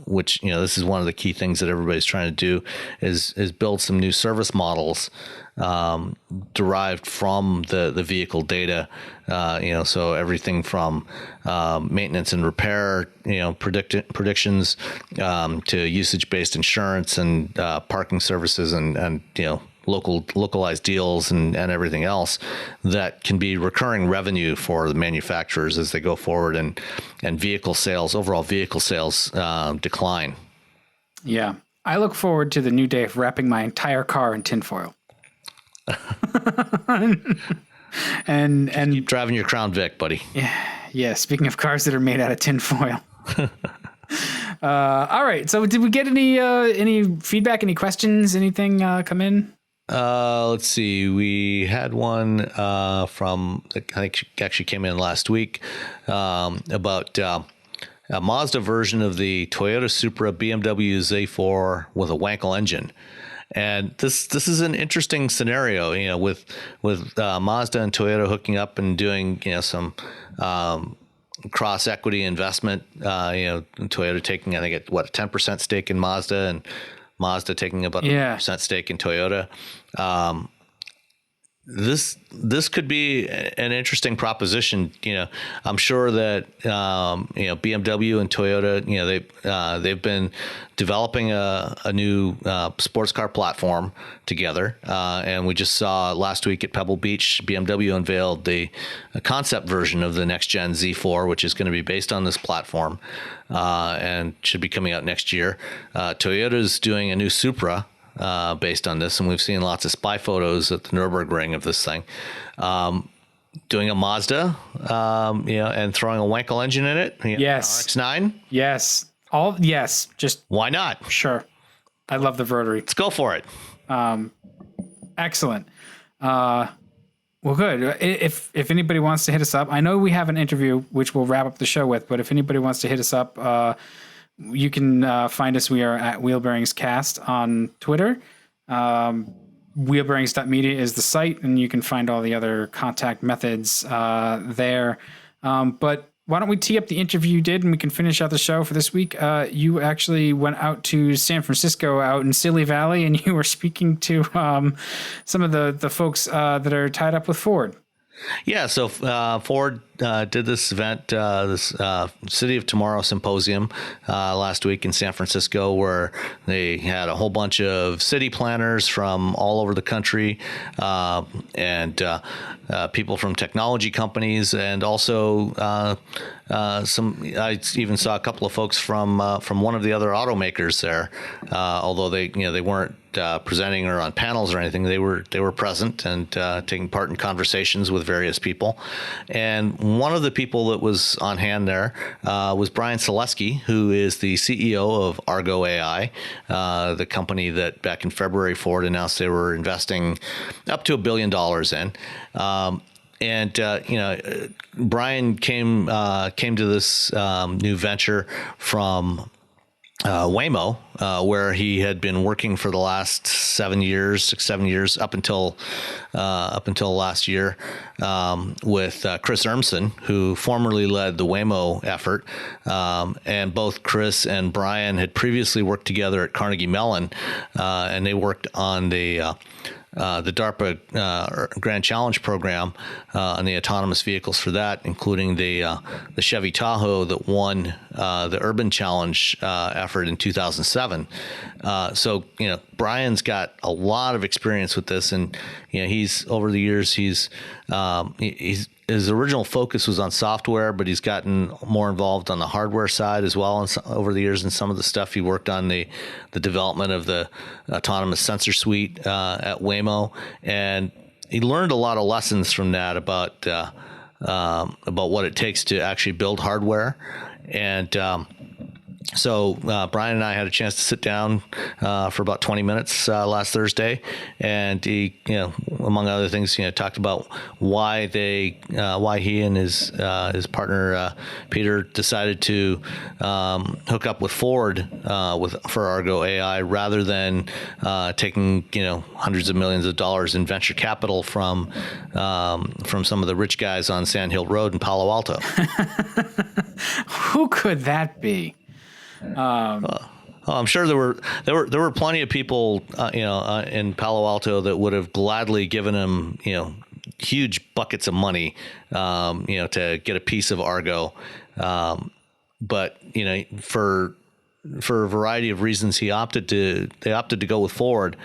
which this is one of the key things that everybody's trying to do is build some new service models derived from the vehicle data. So everything from maintenance and repair, predictions, to usage-based insurance and parking services and localized deals and everything else that can be recurring revenue for the manufacturers as they go forward, and overall vehicle sales decline. Yeah. I look forward to the new day of wrapping my entire car in tinfoil. and keep driving your Crown Vic, buddy. Yeah. Speaking of cars that are made out of tinfoil. All right. So did we get any feedback, any questions, anything come in? Let's see. We had one from, I think actually came in last week, about a Mazda version of the Toyota Supra BMW Z4 with a Wankel engine. And this is an interesting scenario, with Mazda and Toyota hooking up and doing some cross equity investment. Toyota taking, I think, a 10% stake in Mazda, and Mazda taking about a 1% stake in Toyota. this could be an interesting proposition. I'm sure that BMW and Toyota, they've been developing a new sports car platform together, and we just saw last week at Pebble Beach, BMW unveiled the concept version of the next gen Z4, which is going to be based on this platform, and should be coming out next year. Toyota's doing a new Supra based on this, and we've seen lots of spy photos at the Nürburgring of this thing. Doing a Mazda, and throwing a Wankel engine in it. Yes. RX-9. Yes. Just why not? Sure. I love the rotary. Let's go for it. Excellent. Well, good. If anybody wants to hit us up, I know we have an interview which we'll wrap up the show with, but if anybody wants to hit us up, you can find us. We are at Wheelbearings Cast on Twitter. Wheelbearings.media is the site, and you can find all the other contact methods there. But why don't we tee up the interview you did, and we can finish out the show for this week. You actually went out to San Francisco, out in Silly Valley, and you were speaking to some of the folks that are tied up with Ford. Yeah, so Ford did this event, this City of Tomorrow symposium last week in San Francisco, where they had a whole bunch of city planners from all over the country, and people from technology companies, and also some. I even saw a couple of folks from one of the other automakers there, although they weren't presenting or on panels or anything. They were present and taking part in conversations with various people. And one of the people that was on hand there was Bryan Salesky, who is the CEO of Argo AI, the company that back in February Ford announced they were investing up to $1 billion in. Bryan came to this new venture from Waymo, where he had been working for the last 7 years, up until last year, with Chris Urmson, who formerly led the Waymo effort. And both Chris and Bryan had previously worked together at Carnegie Mellon, and they worked on the DARPA Grand Challenge program on the autonomous vehicles for that, including the Chevy Tahoe that won the Urban Challenge effort in 2007. So Bryan's got a lot of experience with this, and he's over the years he's his original focus was on software, but he's gotten more involved on the hardware side as well. And over the years, and some of the stuff he worked on the development of the autonomous sensor suite at Waymo, and he learned a lot of lessons from that about what it takes to actually build hardware. And so Bryan and I had a chance to sit down for about 20 minutes last Thursday, and he, among other things, talked about why he and his partner Peter decided to hook up with Ford for Argo AI rather than taking hundreds of millions of dollars in venture capital from some of the rich guys on Sand Hill Road in Palo Alto. Who could that be? I'm sure there were plenty of people, in Palo Alto that would have gladly given him, huge buckets of money, to get a piece of Argo. But for a variety of reasons, they opted to go with Ford,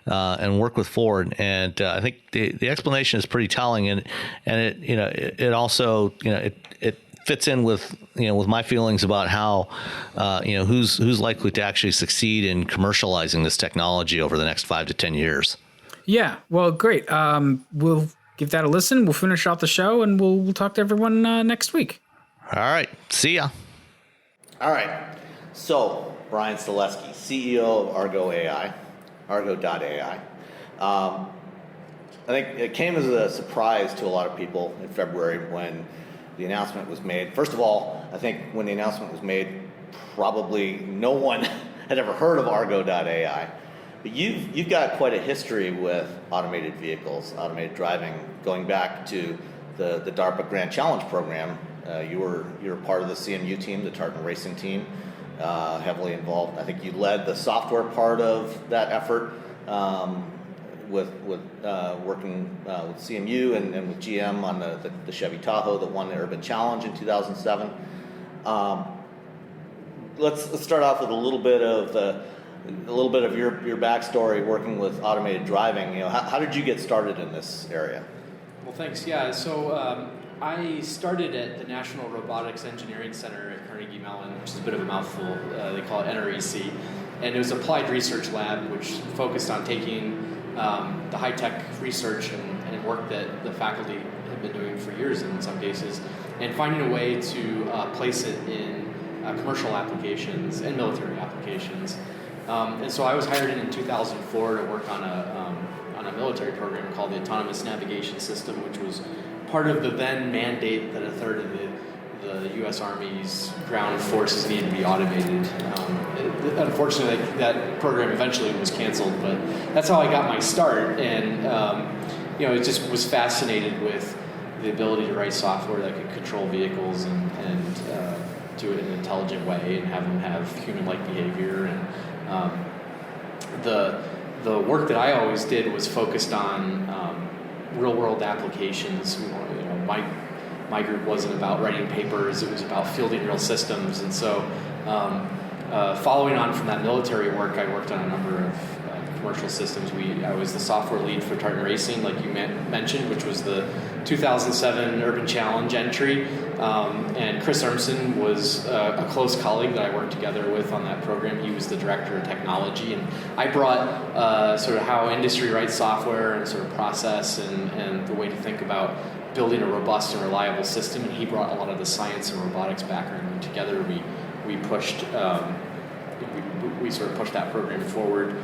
and work with Ford. And I think the explanation is pretty telling, and it also it fits in with my feelings about how who's likely to actually succeed in commercializing this technology over the next 5 to 10 years. Yeah, well, great. We'll give that a listen. We'll finish off the show, and we'll talk to everyone next week. All right, see ya. All right, so Bryan Salesky, CEO of Argo AI, Argo.ai. I think it came as a surprise to a lot of people in February when the announcement was made. First of all, I think when the announcement was made, probably no one had ever heard of Argo.ai. But you've got quite a history with automated vehicles, automated driving, going back to the DARPA Grand Challenge program. You were part of the CMU team, the Tartan Racing team, heavily involved. I think you led the software part of that effort with working with CMU and with GM on the Chevy Tahoe that won the Urban Challenge in 2007. Let's start off with a little bit of your backstory working with automated driving. How did you get started in this area? Well, thanks. Yeah, so I started at the National Robotics Engineering Center at Carnegie Mellon, which is a bit of a mouthful. They call it NREC. And it was an applied research lab which focused on taking the high-tech research and work that the faculty had been doing for years in some cases, and finding a way to place it in commercial applications and military applications. And so I was hired in 2004 to work on a military program called the Autonomous Navigation System, which was part of the then mandate that a third of the U.S. Army's ground forces needed to be automated. Unfortunately, that program eventually was canceled, but that's how I got my start. And it just was fascinated with the ability to write software that could control vehicles and do it in an intelligent way and have them have human-like behavior. And the work that I always did was focused on real-world applications. My group wasn't about writing papers; it was about fielding real systems. And so, following on from that military work, I worked on a number of commercial systems. I was the software lead for Tartan Racing, like you mentioned, which was the 2007 Urban Challenge entry. And Chris Urmson was a close colleague that I worked together with on that program. He was the director of technology, and I brought sort of how industry writes software and sort of process and the way to think about building a robust and reliable system. And he brought a lot of the science and robotics background, and together we pushed we sort of pushed that program forward.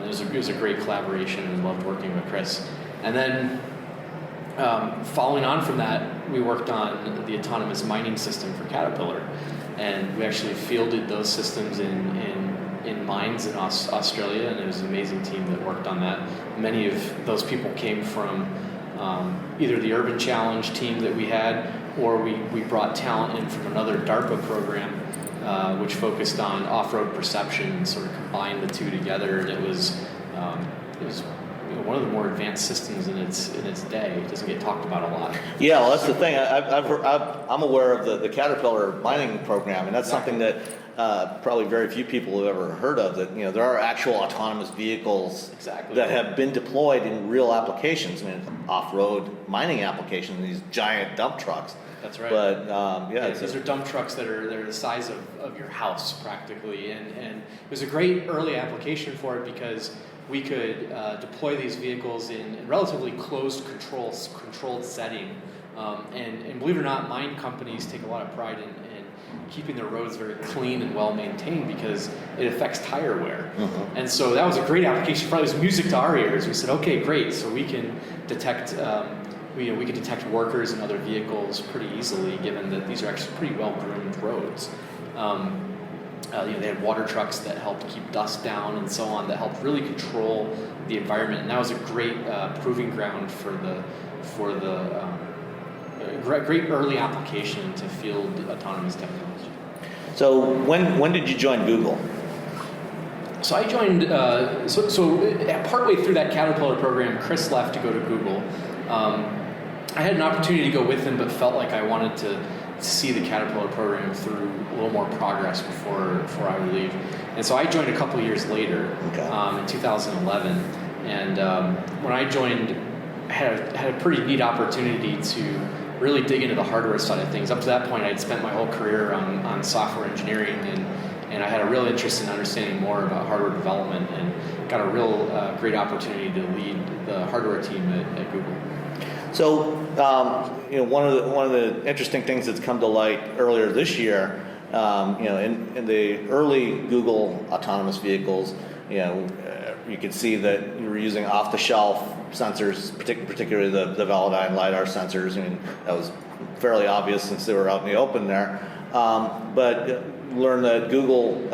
It was a great collaboration, and loved working with Chris. And then following on from that, we worked on the autonomous mining system for Caterpillar, and we actually fielded those systems in mines in Australia, and it was an amazing team that worked on that. Many of those people came from either the Urban Challenge team that we had, or we brought talent in from another DARPA program, which focused on off-road perception and sort of combined the two together. And it was one of the more advanced systems in its day. It doesn't get talked about a lot. Yeah, well, that's the thing. I'm aware of the Caterpillar mining program, and that's something that probably very few people have ever heard of. That there are actual autonomous vehicles that have been deployed in real applications. I mean, off-road mining applications. These giant dump trucks. That's right. But these are dump trucks that are the size of your house practically, and it was a great early application for it because we could deploy these vehicles in relatively closed controlled setting, and believe it or not, mine companies take a lot of pride in keeping their roads very clean and well maintained because it affects tire wear. Mm-hmm. And so that was a great application. Probably was music to our ears. We said, okay, great, so we can detect. We can detect workers and other vehicles pretty easily, given that these are actually pretty well-groomed roads. They had water trucks that helped keep dust down and so on, that helped really control the environment. And that was a great proving ground for the great early application to field autonomous technology. So when did you join Google? So I joined. Partway through that Caterpillar program, Chris left to go to Google. I had an opportunity to go with him, but felt like I wanted to see the Caterpillar program through a little more progress before I would leave. And so I joined a couple years later, in 2011. And when I joined, I had a pretty neat opportunity to really dig into the hardware side of things. Up to that point, I had spent my whole career on software engineering, and I had a real interest in understanding more about hardware development, and got a real great opportunity to lead the hardware team at Google. So, one of the interesting things that's come to light earlier this year, in the early Google autonomous vehicles, you could see that you were using off-the-shelf sensors, particularly the Velodyne LiDAR sensors. I mean, that was fairly obvious since they were out in the open there. But learned that Google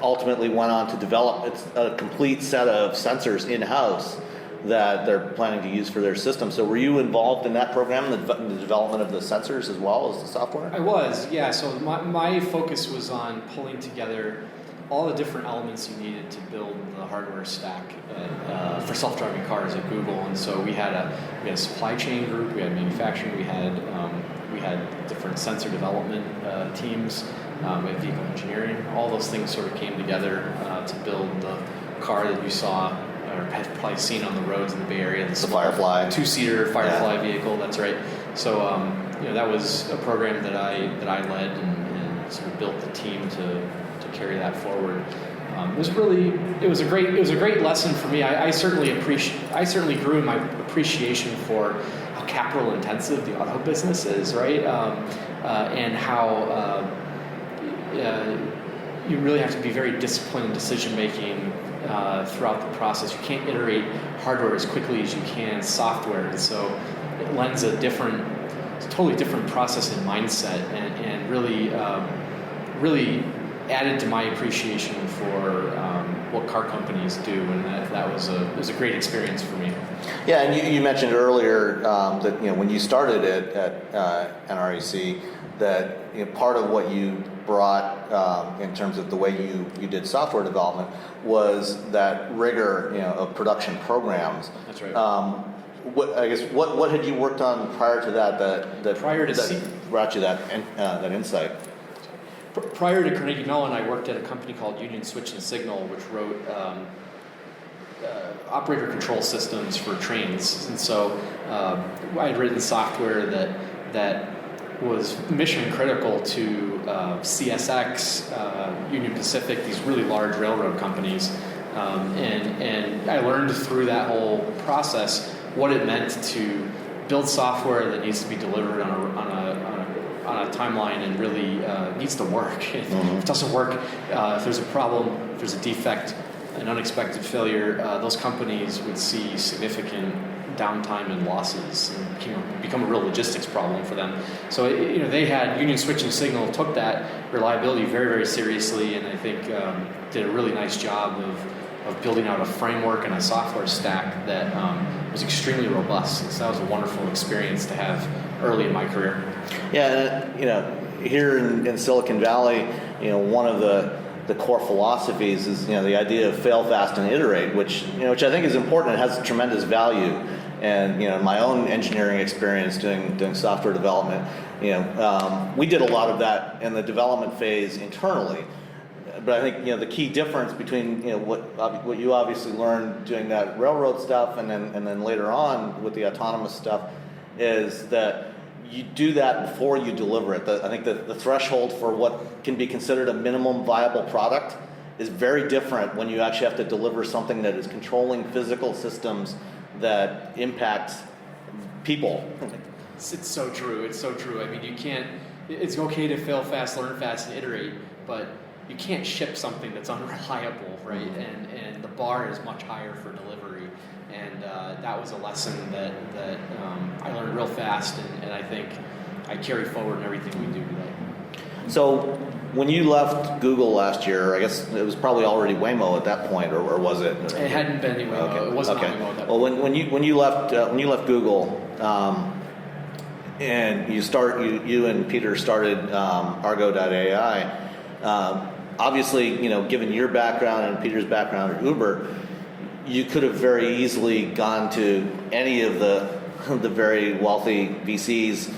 ultimately went on to develop a complete set of sensors in-house that they're planning to use for their system. So were you involved in that program, the development of the sensors as well as the software? I was, yeah. So my focus was on pulling together all the different elements you needed to build the hardware stack for self-driving cars at Google. And so we had a supply chain group, we had manufacturing, we had different sensor development teams, we had vehicle engineering. All those things sort of came together to build the car that you saw or have probably seen on the roads in the Bay Area. The Firefly. Two-seater Firefly vehicle, that's right. So that was a program that I led and sort of built the team to carry that forward. It was a great lesson for me. I certainly grew in my appreciation for how capital intensive the auto business is, right? And how you really have to be very disciplined in decision making throughout the process. You can't iterate hardware as quickly as you can software, and so it lends a totally different process and mindset, and really added to my appreciation for what car companies do, and that was a great experience for me. Yeah, and you mentioned earlier that when you started at NREC, that part of what you brought in terms of the way you did software development was that rigor of production programs. That's right. What had you worked on prior to that brought you that insight? Prior to Carnegie Mellon, I worked at a company called Union Switch and Signal, which wrote operator control systems for trains. And so I had written software that was mission critical to CSX, Union Pacific, these really large railroad companies. And I learned through that whole process what it meant to build software that needs to be delivered on a timeline and really needs to work. If it doesn't work, if there's a problem, if there's a defect, an unexpected failure, those companies would see significant downtime and losses, and become a real logistics problem for them. So they had Union Switch and Signal took that reliability very, very seriously, and I think did a really nice job of building out a framework and a software stack that was extremely robust. And so that was a wonderful experience to have early in my career. Yeah, here in Silicon Valley, one of the core philosophies is the idea of fail fast and iterate, which I think is important and has tremendous value. And my own engineering experience doing software development, we did a lot of that in the development phase internally. But I think the key difference between what you obviously learned doing that railroad stuff and then later on with the autonomous stuff is that you do that before you deliver it. I think the threshold for what can be considered a minimum viable product is very different when you actually have to deliver something that is controlling physical systems that impact people. It's so true. It's so true. I mean, you can't. It's okay to fail fast, learn fast, and iterate, but you can't ship something that's unreliable, right? And the bar is much higher for delivery. And that was a lesson that I learned real fast, and I think I carry forward in everything we do today. So when you left Google last year, I guess it was probably already Waymo at that point, or was it? It hadn't been Waymo. Okay. It wasn't okay. Waymo at that well, point. when you left Google, and you and Peter started Argo.ai, obviously, given your background and Peter's background at Uber, you could have very easily gone to any of the very wealthy VCs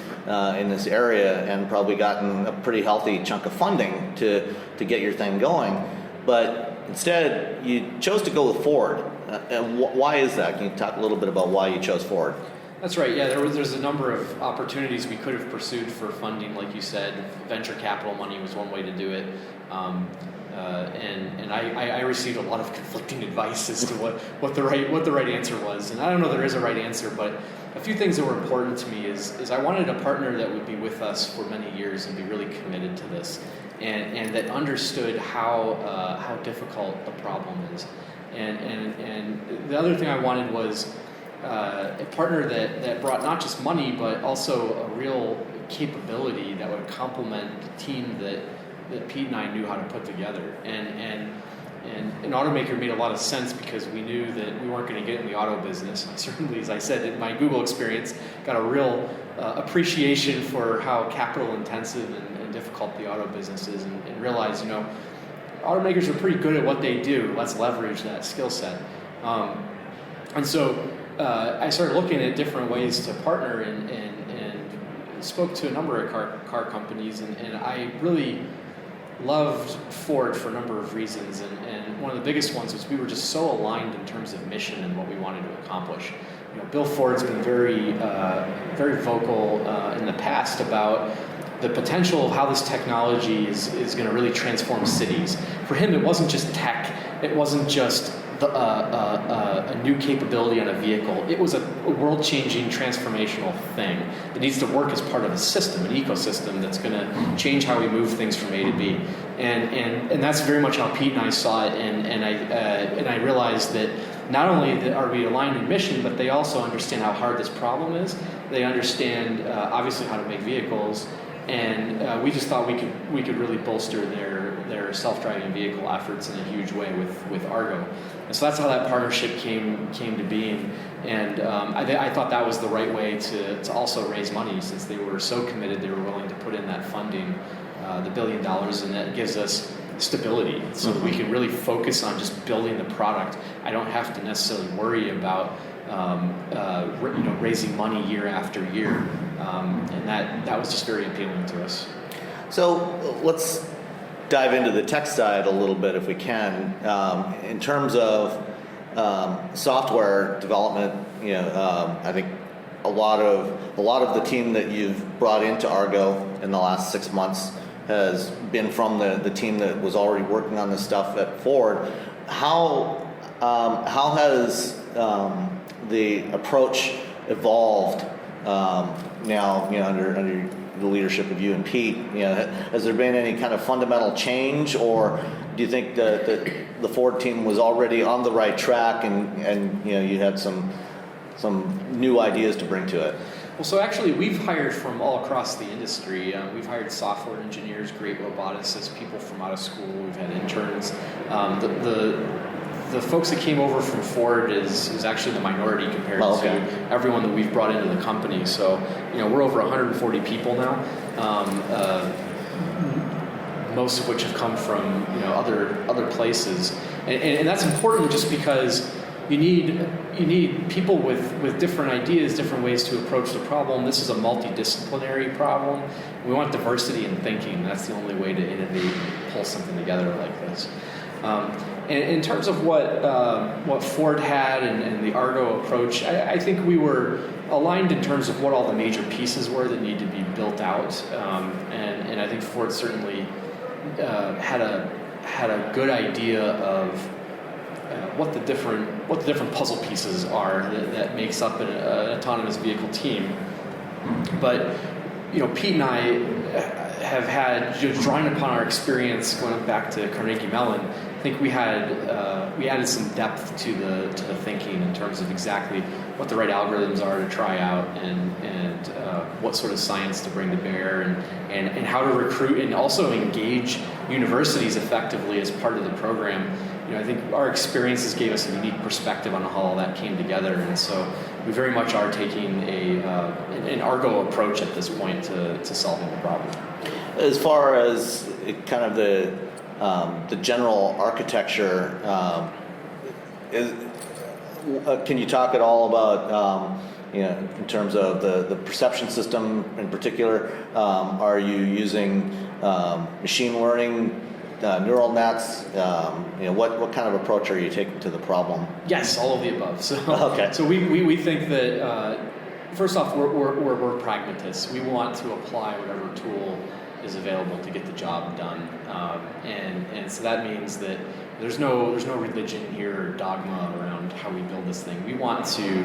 in this area and probably gotten a pretty healthy chunk of funding to get your thing going. But instead, you chose to go with Ford. And why is that? Can you talk a little bit about why you chose Ford? That's right. Yeah, there's a number of opportunities we could have pursued for funding, like you said. Venture capital money was one way to do it. And I received a lot of conflicting advice as to what the right answer was. And I don't know there is a right answer, but a few things that were important to me is I wanted a partner that would be with us for many years and be really committed to this, and that understood how difficult the problem is. And the other thing I wanted was a partner that brought not just money but also a real capability that would complement the team that Pete and I knew how to put together. And an automaker made a lot of sense because we knew that we weren't going to get in the auto business. I certainly, as I said, in my Google experience, got a real appreciation for how capital intensive and difficult the auto business is, and realized, automakers are pretty good at what they do. Let's leverage that skill set. And so I started looking at different ways to partner and spoke to a number of car companies, and I really loved Ford for a number of reasons. And one of the biggest ones was we were just so aligned in terms of mission and what we wanted to accomplish. Bill Ford's been very vocal in the past about the potential of how this technology is going to really transform cities. For him, it wasn't just tech. It wasn't just a new capability on a vehicle. It was a world-changing, transformational thing that needs to work as part of a system, an ecosystem that's going to change how we move things from A to B. And that's very much how Pete and I saw it. And I realized that not only are we aligned in mission, but they also understand how hard this problem is. They understand obviously how to make vehicles. And we just thought we could really bolster their self-driving vehicle efforts in a huge way with Argo. And so that's how that partnership came to being. And I thought that was the right way to also raise money, since they were so committed, they were willing to put in that funding, the $1 billion, and that gives us stability, so that we can really focus on just building the product. I don't have to necessarily worry about raising money year after year, and that was just very appealing to us. So let's dive into the tech side a little bit if we can. In terms of software development, I think a lot of the team that you've brought into Argo in the last 6 months has been from the team that was already working on this stuff at Ford. How has the approach evolved now? Under the leadership of you and Pete, has there been any kind of fundamental change, or do you think that the Ford team was already on the right track, and you had some new ideas to bring to it? Well, so actually we've hired from all across the industry. We've hired software engineers, great roboticists, people from out of school. We've had interns. The folks that came over from Ford is actually the minority compared to everyone that we've brought into the company. So, we're over 140 people now, most of which have come from other places, and that's important just because you need people with different ideas, different ways to approach the problem. This is a multidisciplinary problem. We want diversity in thinking. That's the only way to innovate and pull something together like this. And in terms of what Ford had and the Argo approach, I think we were aligned in terms of what all the major pieces were that need to be built out. And I think Ford certainly had a good idea of what the different puzzle pieces are that makes up an autonomous vehicle team. But Pete and I have had, drawing upon our experience going back to Carnegie Mellon, I think we added some depth to the thinking in terms of exactly what the right algorithms are to try out, and what sort of science to bring to bear, and how to recruit and also engage universities effectively as part of the program. I think our experiences gave us a unique perspective on how all that came together, and so we very much are taking an Argo approach at this point to solving the problem. As far as kind of the general architecture, can you talk at all about in terms of the perception system in particular? Are you using machine learning? Neural nets, what kind of approach are you taking to the problem? Yes, all of the above. So we think that first off, we're pragmatists. We want to apply whatever tool is available to get the job done, and so that means that there's no religion here or dogma around how we build this thing. We want to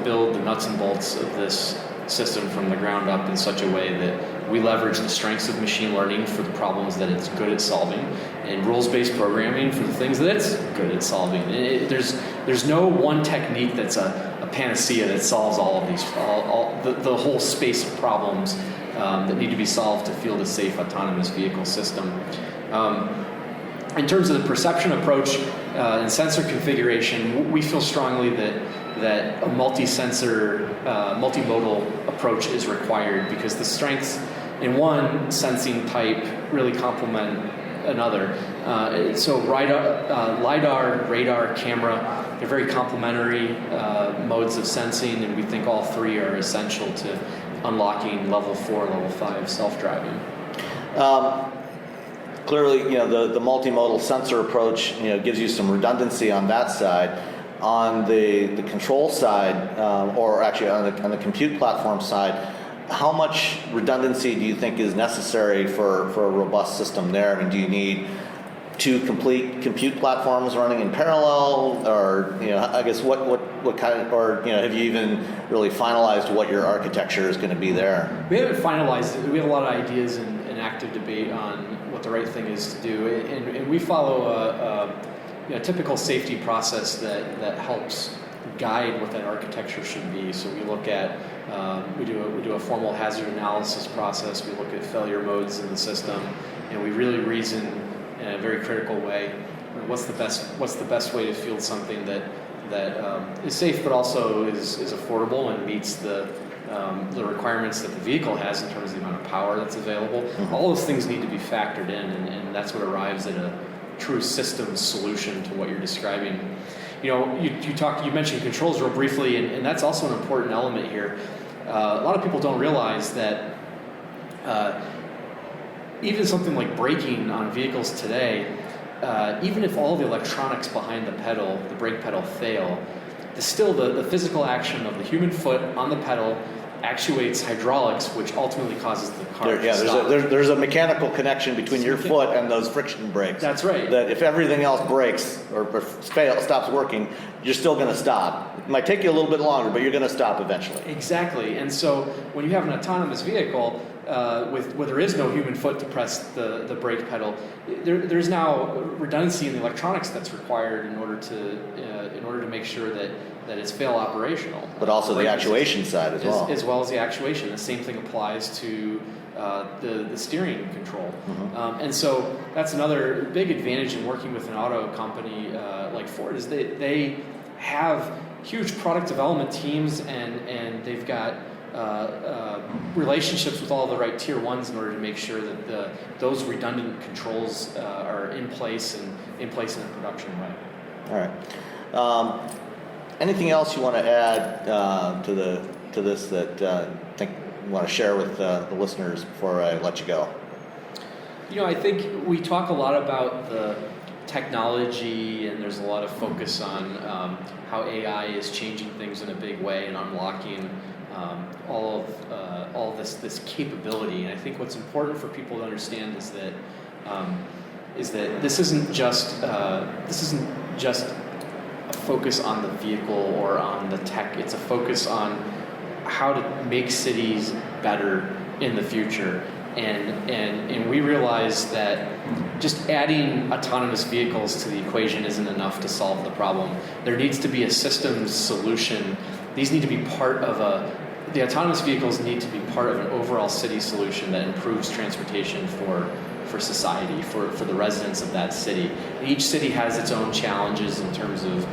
build the nuts and bolts of this system from the ground up in such a way that we leverage the strengths of machine learning for the problems that it's good at solving, and rules-based programming for the things that it's good at solving. There's no one technique that's a panacea that solves all of these, the whole space of problems that need to be solved to field a safe autonomous vehicle system. In terms of the perception approach and sensor configuration, we feel strongly that a multi-sensor, multimodal approach is required, because the strengths in one sensing type really complement another. So LiDAR, radar, camera, they're very complementary modes of sensing, and we think all three are essential to unlocking level 4, level 5 self-driving. Clearly, the multimodal sensor approach, gives you some redundancy on that side. On the control side, or actually on the compute platform side, how much redundancy do you think is necessary for a robust system there? I mean, do you need 2 complete compute platforms running in parallel, or I guess what kind of, or have you even really finalized what your architecture is going to be there? We haven't finalized it. We have a lot of ideas and active debate on what the right thing is to do, and we follow a typical safety process that helps guide what that architecture should be. So we look at we do a formal hazard analysis process. We look at failure modes in the system, and we really reason in a very critical way. What's the best way to field something that is safe, but also is affordable and meets the requirements that the vehicle has in terms of the amount of power that's available. Mm-hmm. All those things need to be factored in, and that's what arrives at a true system solution to what you're describing. You mentioned controls real briefly, and that's also an important element here. A lot of people don't realize that even something like braking on vehicles today, even if all the electronics behind the brake pedal fail, still the physical action of the human foot on the pedal actuates hydraulics, which ultimately causes the car to stop. There's a mechanical connection between your foot and those friction brakes. That's right. That if everything else breaks or stops working, you're still going to stop. It might take you a little bit longer, but you're going to stop eventually. Exactly. And so when you have an autonomous vehicle where there is no human foot to press the brake pedal, there's now redundancy in the electronics that's required in order to make sure that it's fail operational. But also the actuation side as well. As well as the actuation. The same thing applies to the steering control. Mm-hmm. And so that's another big advantage in working with an auto company like Ford, is they have huge product development teams, and they've got relationships with all the right tier ones in order to make sure that those redundant controls are in place in a production way. All right. Anything else you want to add to this that think you want to share with the listeners before I let you go? I think we talk a lot about the technology, and there's a lot of focus on how AI is changing things in a big way and unlocking all of this capability. And I think what's important for people to understand is that this isn't just a focus on the vehicle or on the tech. It's a focus on how to make cities better in the future. And we realize that just adding autonomous vehicles to the equation isn't enough to solve the problem. There needs to be a systems solution. These need to be the autonomous vehicles need to be part of an overall city solution that improves transportation for society, for the residents of that city. Each city has its own challenges in terms of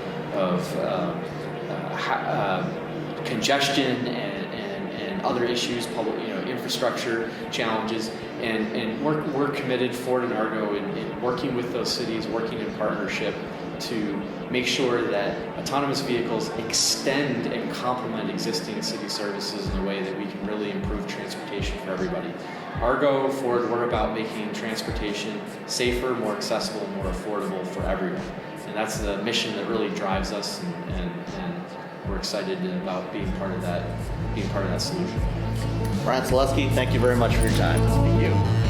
congestion and other issues, public infrastructure challenges, and we're committed, Ford and Argo, in working with those cities, working in partnership to make sure that autonomous vehicles extend and complement existing city services in a way that we can really improve transportation for everybody. Argo, Ford, we're about making transportation safer, more accessible, more affordable for everyone. And that's the mission that really drives us, and we're excited about being part of that solution. Bryan Salesky, thank you very much for your time. Thank you.